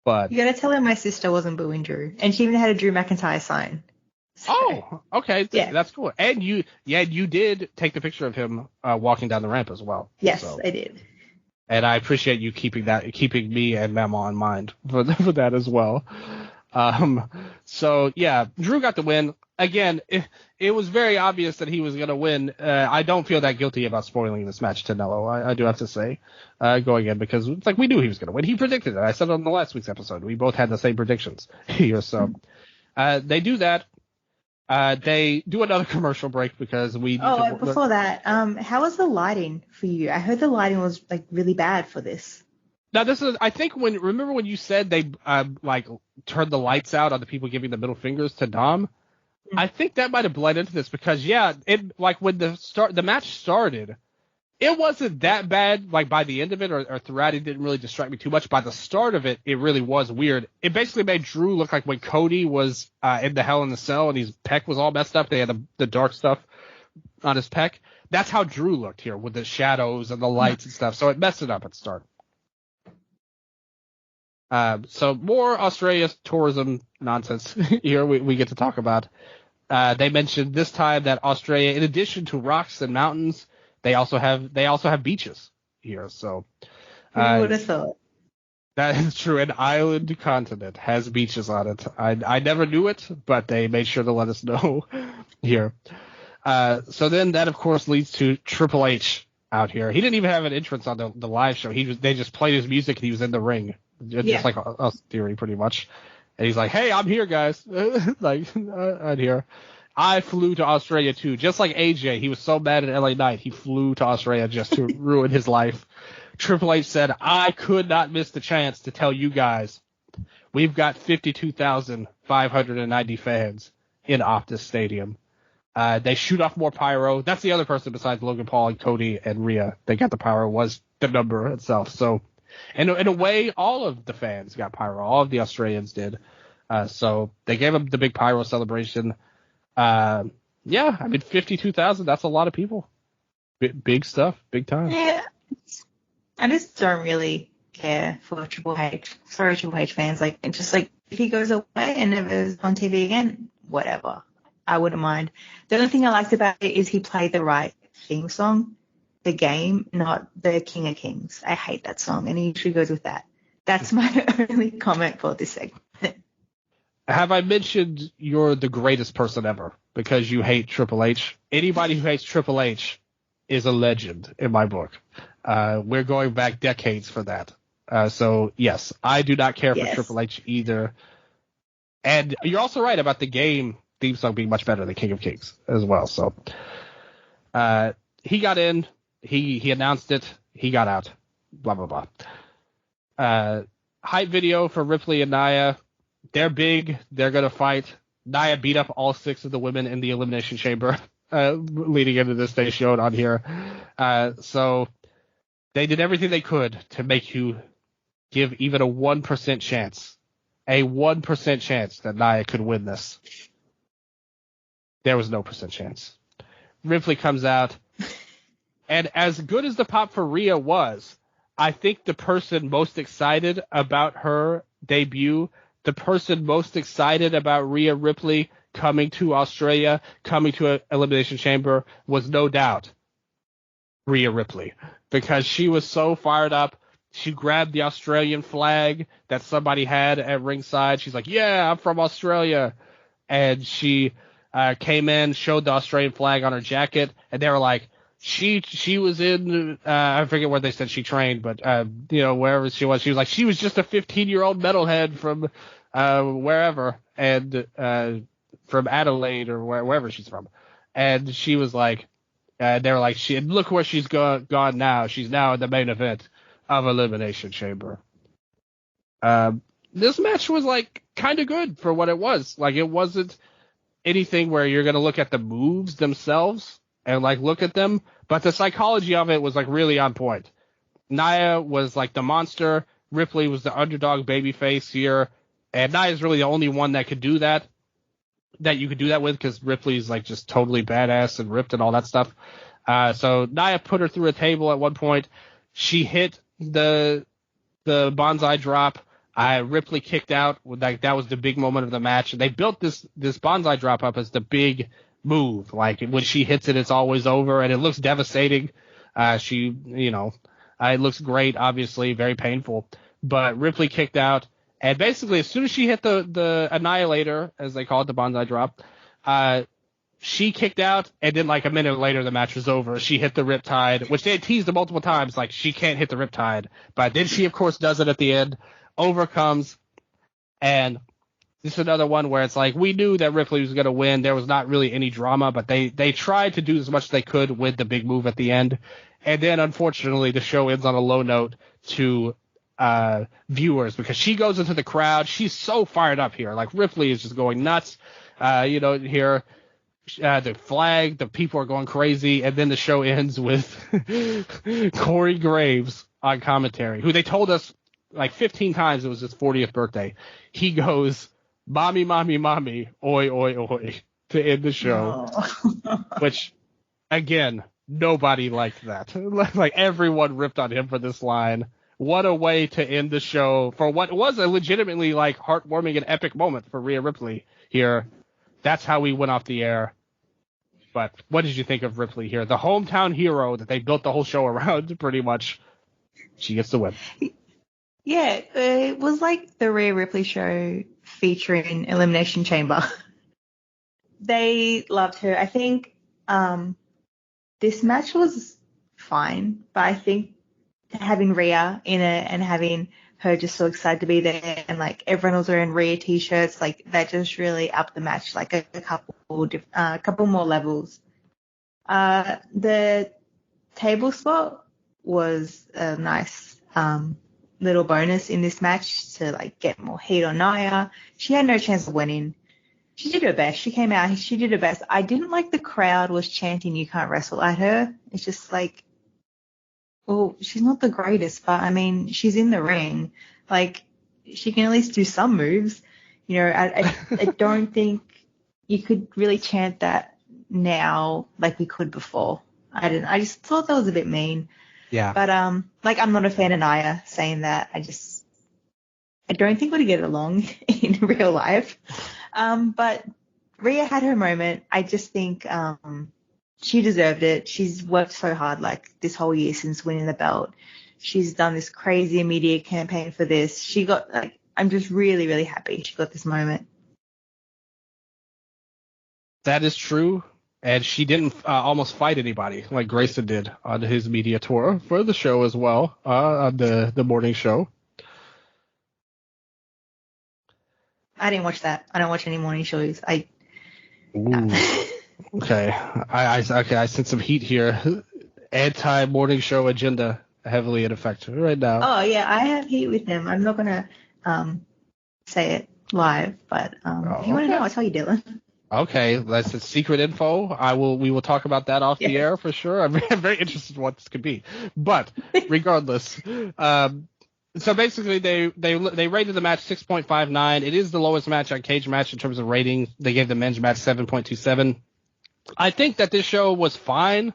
But you got to tell her my sister wasn't booing Drew, and she even had a Drew McIntyre sign. So, oh, okay. Yeah. That's cool. And you did take the picture of him walking down the ramp as well. Yes, so. I did. And I appreciate you keeping me and Mama in mind for that as well. So yeah, Drew got the win. Again, it was very obvious that he was going to win. I don't feel that guilty about spoiling this match to Nello. I do have to say, going in, because it's like we knew he was going to win. He predicted it. I said it on the last week's episode. We both had the same predictions here. So they do that. They do another commercial break because we. Oh, before that, how was the lighting for you? I heard the lighting was like really bad for this. Now this is, I think remember when you said they like turned the lights out on the people giving the middle fingers to Dom? Mm-hmm. I think that might have bled into this because it like when the match started, it wasn't that bad. Like by the end of it or throughout, it didn't really distract me too much. By the start of it, it really was weird. It basically made Drew look like when Cody was in the Hell in the Cell and his pec was all messed up. They had the dark stuff on his pec. That's how Drew looked here with the shadows and the lights and stuff. So it messed it up at the start. So more Australia tourism nonsense here we get to talk about. They mentioned this time that Australia, in addition to rocks and mountains, they also have beaches here. So who would have thought? That is true. An island continent has beaches on it. I never knew it, but they made sure to let us know here. So then that of course leads to Triple H out here. He didn't even have an entrance on the live show. They just played his music and he was in the ring. Just like us theory, pretty much. And he's like, hey, I'm here, guys. I'm here. I flew to Australia, too. Just like AJ, he was so mad at LA Knight, he flew to Australia just to ruin his life. Triple H said, I could not miss the chance to tell you guys, we've got 52,000 590 fans in Optus Stadium. They shoot off more pyro. That's the other person besides Logan Paul and Cody and Rhea. They got the pyro was the number itself. So in a way, all of the fans got pyro. All of the Australians did. So they gave them the big pyro celebration. Yeah, I mean, 52,000, that's a lot of people. Big stuff, big time. Yeah, I just don't really care for Triple H. Sorry, Triple H fans. Like, it's just like, if he goes away and never is on TV again, whatever. I wouldn't mind. The only thing I liked about it is he played the right theme song, the game, not the King of Kings. I hate that song, and he usually goes with that. That's my only comment for this segment. Have I mentioned you're the greatest person ever because you hate Triple H? Anybody who hates Triple H is a legend in my book. We're going back decades for that. So, yes, I do not care for Triple H either. And you're also right about the game theme song being much better than King of Kings as well. So he got in. He announced it. He got out. Blah, blah, blah. Hype video for Ripley and Nia. They're big. They're going to fight. Nia beat up all 6 of the women in the Elimination Chamber leading into this. They showed on here. So they did everything they could to make you give even a 1% chance. A 1% chance that Nia could win this. There was no % chance. Ripley comes out. And as good as the pop for Rhea was, I think the person most excited about her debut, the person most excited about Rhea Ripley coming to Australia, coming to an Elimination Chamber, was no doubt Rhea Ripley. Because she was so fired up. She grabbed the Australian flag that somebody had at ringside. She's like, yeah, I'm from Australia. And she came in, showed the Australian flag on her jacket, and they were like, she was in, I forget where they said she trained, but, wherever she was like, she was just a 15-year-old metalhead from wherever, and from Adelaide or wherever she's from. And she was like, they were like, look where she's gone now. She's now in the main event of Elimination Chamber. This match was like kind of good for what it was. Like, it wasn't anything where you're going to look at the moves themselves and like look at them, but the psychology of it was like really on point. Nia was like the monster. Ripley was the underdog babyface here, and Nia's really the only one that could do that you could do that with, because Ripley's like just totally badass and ripped and all that stuff. So Nia put her through a table at one point. She hit the bonsai drop. Ripley kicked out. Like, that was the big moment of the match. And they built this bonsai drop up as the big move. Like, when she hits it, it's always over, and it looks devastating. It looks great, obviously, very painful. But Ripley kicked out, and basically, as soon as she hit the Annihilator, as they call it, the bonsai drop, she kicked out, and then like a minute later, the match was over. She hit the Riptide, which they had teased multiple times, like she can't hit the Riptide. But then she, of course, does it at the end, overcomes, and this is another one where it's like, we knew that Ripley was going to win. There was not really any drama, but they tried to do as much as they could with the big move at the end. And then, unfortunately, the show ends on a low note to viewers, because she goes into the crowd. She's so fired up here. Like, Ripley is just going nuts. Here, the flag, the people are going crazy. And then the show ends with Corey Graves on commentary, who they told us like 15 times it was his 40th birthday. He goes, "Mommy, mommy, mommy, oi, oi, oi," to end the show. Oh. Which, again, nobody liked that. Like, everyone ripped on him for this line. What a way to end the show for what was a legitimately like heartwarming and epic moment for Rhea Ripley here. That's how we went off the air. But what did you think of Ripley here? The hometown hero that they built the whole show around, pretty much. She gets the win. Yeah, it was like the Rhea Ripley show featuring Elimination Chamber. They loved her. I think this match was fine, but I think having Rhea in it and having her just so excited to be there, and like everyone was wearing Rhea t-shirts, like that just really upped the match like a couple more levels. The table spot was a nice little bonus in this match to like get more heat on Nia. She had no chance of winning. She did her best. She came out. She did her best. I didn't like the crowd was chanting "You can't wrestle" at her. It's just like, well, she's not the greatest, but I mean, she's in the ring. Like, she can at least do some moves. You know, I don't think you could really chant that now like we could before. I just thought that was a bit mean. Yeah. But like, I'm not a fan of Nia saying that. I don't think we'd get along in real life. But Rhea had her moment. I just think she deserved it. She's worked so hard like this whole year since winning the belt. She's done this crazy media campaign for this. She got like, I'm just really, really happy she got this moment. That is true. And she didn't almost fight anybody like Grayson did on his media tour for the show as well, on the morning show. I didn't watch that. I don't watch any morning shows. Okay. I sense some heat here. Anti-morning show agenda heavily in effect right now. Oh, yeah, I have heat with them. I'm not going to say it live, but if you want to know, I'll tell you, Dylan. Okay, that's a secret info. We will talk about that off the air for sure. I'm very interested in what this could be. But regardless, so basically they rated the match 6.59. It is the lowest match on Cage Match in terms of rating. They gave the men's match 7.27. I think that this show was fine,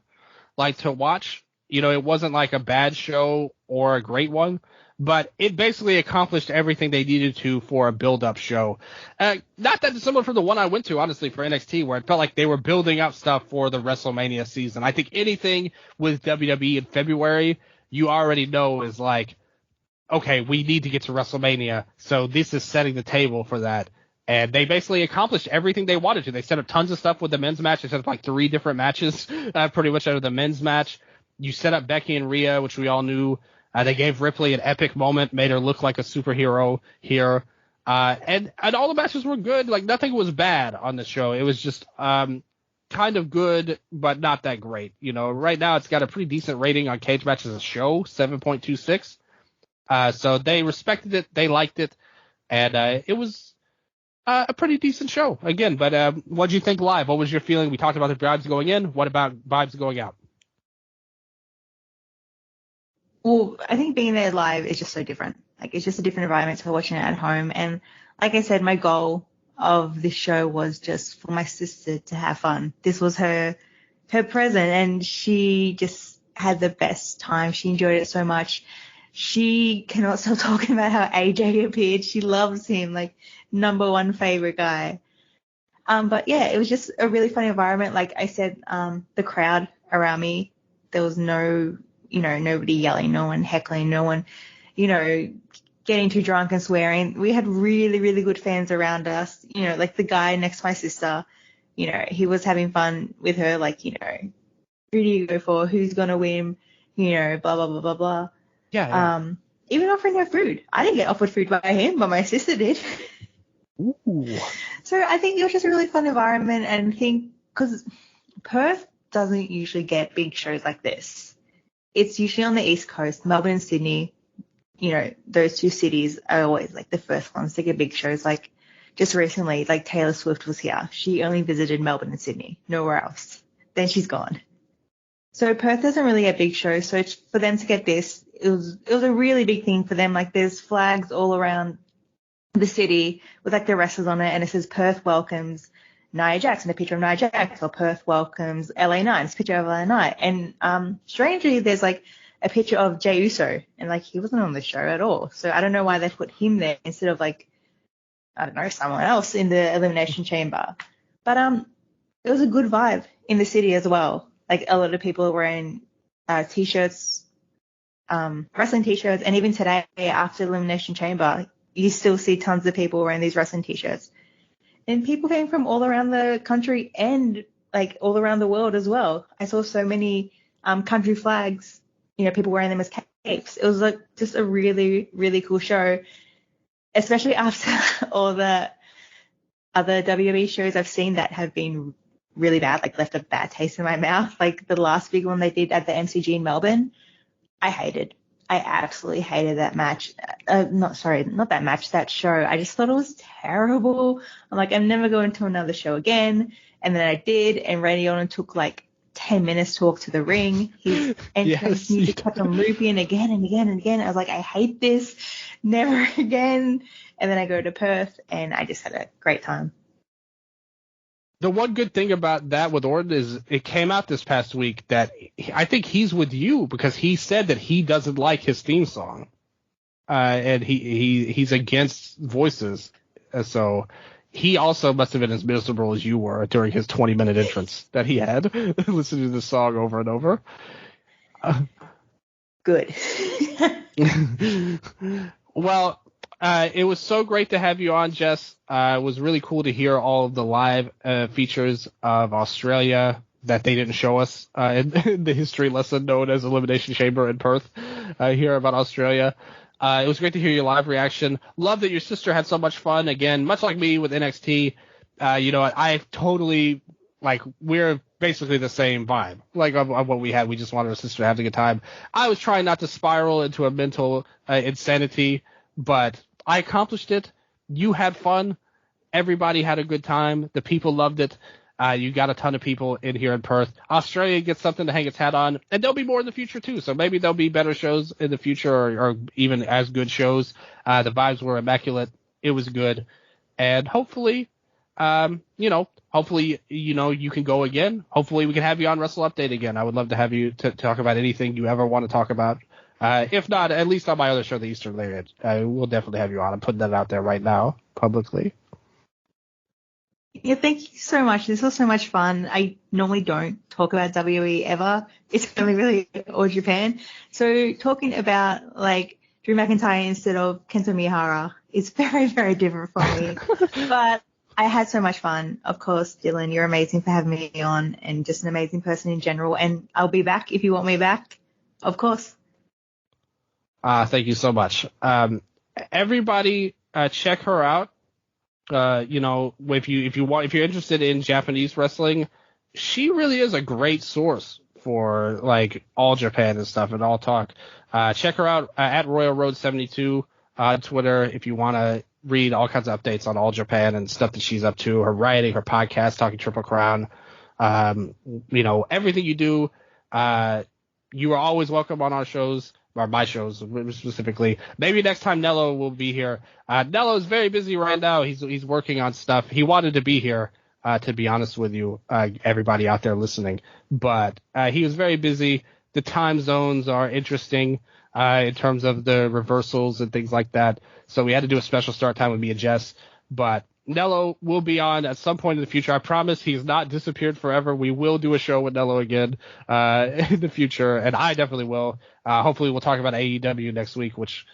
like, to watch. You know, it wasn't like a bad show or a great one, but it basically accomplished everything they needed to for a build-up show. Not that similar from the one I went to, honestly, for NXT, where it felt like they were building up stuff for the WrestleMania season. I think anything with WWE in February, you already know is like, okay, we need to get to WrestleMania, so this is setting the table for that. And they basically accomplished everything they wanted to. They set up tons of stuff with the men's match. They set up like 3 different matches pretty much out of the men's match. You set up Becky and Rhea, which we all knew. They gave Ripley an epic moment, made her look like a superhero here. And all the matches were good. Like, nothing was bad on the show. It was just kind of good, but not that great. You know, right now it's got a pretty decent rating on Cage Match as a show, 7.26. So they respected it. They liked it. And it was a pretty decent show, again. But what did you think live? What was your feeling? We talked about the vibes going in. What about vibes going out? Well, I think being there live is just so different. Like, it's just a different environment to watching it at home. And like I said, my goal of this show was just for my sister to have fun. This was her present, and she just had the best time. She enjoyed it so much. She cannot stop talking about how AJ appeared. She loves him, like, number one favorite guy. But yeah, it was just a really fun environment. Like I said, the crowd around me, there was no, nobody yelling, no one heckling, no one, getting too drunk and swearing. We had really, really good fans around us. Like the guy next to my sister, he was having fun with her, like, who do you go for? Who's going to win? Blah, blah, blah, blah, blah. Yeah. Even offering her food. I didn't get offered food by him, but my sister did. Ooh. So I think it was just a really fun environment, and because Perth doesn't usually get big shows like this. It's usually on the East Coast, Melbourne and Sydney. Those 2 cities are always like the first ones to get big shows. Like just recently, like Taylor Swift was here. She only visited Melbourne and Sydney, nowhere else. Then she's gone. So Perth doesn't really get big shows. So for them to get this, it was a really big thing for them. Like there's flags all around the city with like the wrestlers on it, and it says Perth welcomes Nia Jax, and a picture of Nia Jax, or Perth welcomes LA Knight, it's a picture of LA Knight. And strangely, there's like a picture of Jey Uso, and like he wasn't on the show at all. So I don't know why they put him there instead of like, I don't know, someone else in the Elimination Chamber. But it was a good vibe in the city as well. Like a lot of people were wearing t-shirts, wrestling t-shirts, and even today after Elimination Chamber, you still see tons of people wearing these wrestling t-shirts. And people came from all around the country and like all around the world as well. I saw so many country flags, people wearing them as capes. It was like just a really, really cool show, especially after all the other WWE shows I've seen that have been really bad, like left a bad taste in my mouth. Like the last big one they did at the MCG in Melbourne, I hated. I absolutely hated that match. Not that match, that show. I just thought it was terrible. I'm like, I'm never going to another show again. And then I did, and Randy Orton took like 10 minutes to walk to the ring. His entrance music kept on looping again and again and again. I was like, I hate this. Never again. And then I go to Perth, and I just had a great time. The one good thing about that with Orton is it came out this past week that I think he's with you because he said that he doesn't like his theme song, and he's against voices. So he also must have been as miserable as you were during his 20-minute entrance that he had, listening to the song over and over. Good. Well, it was so great to have you on, Jess. It was really cool to hear all of the live features of Australia that they didn't show us in the history lesson known as Elimination Chamber in Perth. Hear about Australia. It was great to hear your live reaction. Love that your sister had so much fun. Again, much like me with NXT, I totally, we're basically the same vibe. Of what we had. We just wanted our sister to have a good time. I was trying not to spiral into a mental insanity, but I accomplished it. You had fun. Everybody had a good time. The people loved it. You got a ton of people in here in Perth. Australia gets something to hang its hat on, and there'll be more in the future too. So maybe there'll be better shows in the future, or even as good shows. The vibes were immaculate. It was good, and hopefully, you can go again. Hopefully, we can have you on Wrestle Update again. I would love to have you to talk about anything you ever want to talk about. If not, at least on my other show, the Eastern Layered, we'll definitely have you on. I'm putting that out there right now, publicly. Yeah, thank you so much. This was so much fun. I normally don't talk about WWE ever. It's only really All Japan. So talking about Drew McIntyre instead of Kento Miyahara is very, very different from me. But I had so much fun. Of course, Dylan, you're amazing for having me on, and just an amazing person in general. And I'll be back if you want me back, of course. Thank you so much. Everybody, check her out. If you're interested in Japanese wrestling, she really is a great source for All Japan and stuff and All Talk. Check her out at Royal Road 72 on Twitter if you want to read all kinds of updates on All Japan and stuff that she's up to. Her writing, her podcast, Talking Triple Crown, everything you do. You are always welcome on our shows. Or my shows specifically. Maybe next time Nello will be here. Nello is very busy right now. He's working on stuff. He wanted to be here, to be honest with you, everybody out there listening. But he was very busy. The time zones are interesting in terms of the reversals and things like that. So we had to do a special start time with me and Jess. But Nello will be on at some point in the future. I promise he's not disappeared forever. We will do a show with Nello again in the future, and I definitely will. Hopefully we'll talk about AEW next week, which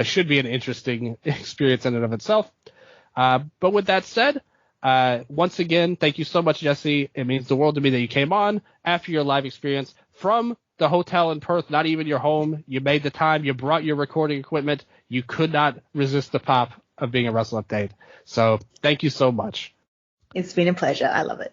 should be an interesting experience in and of itself. But with that said, once again, thank you so much, Jessie. It means the world to me that you came on after your live experience from the hotel in Perth, not even your home. You made the time. You brought your recording equipment. You could not resist the pop of being a Wrestle Update. So thank you so much. It's been a pleasure. I love it.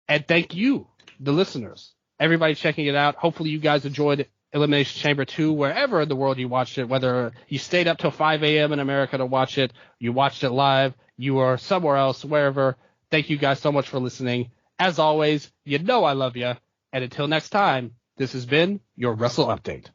And thank you, the listeners, everybody checking it out. Hopefully you guys enjoyed Elimination Chamber 2 wherever in the world you watched it, whether you stayed up till 5 a.m. in America to watch it, you watched it live, you were somewhere else, wherever. Thank you guys so much for listening. As always, I love you. And until next time, this has been your Wrestle Update.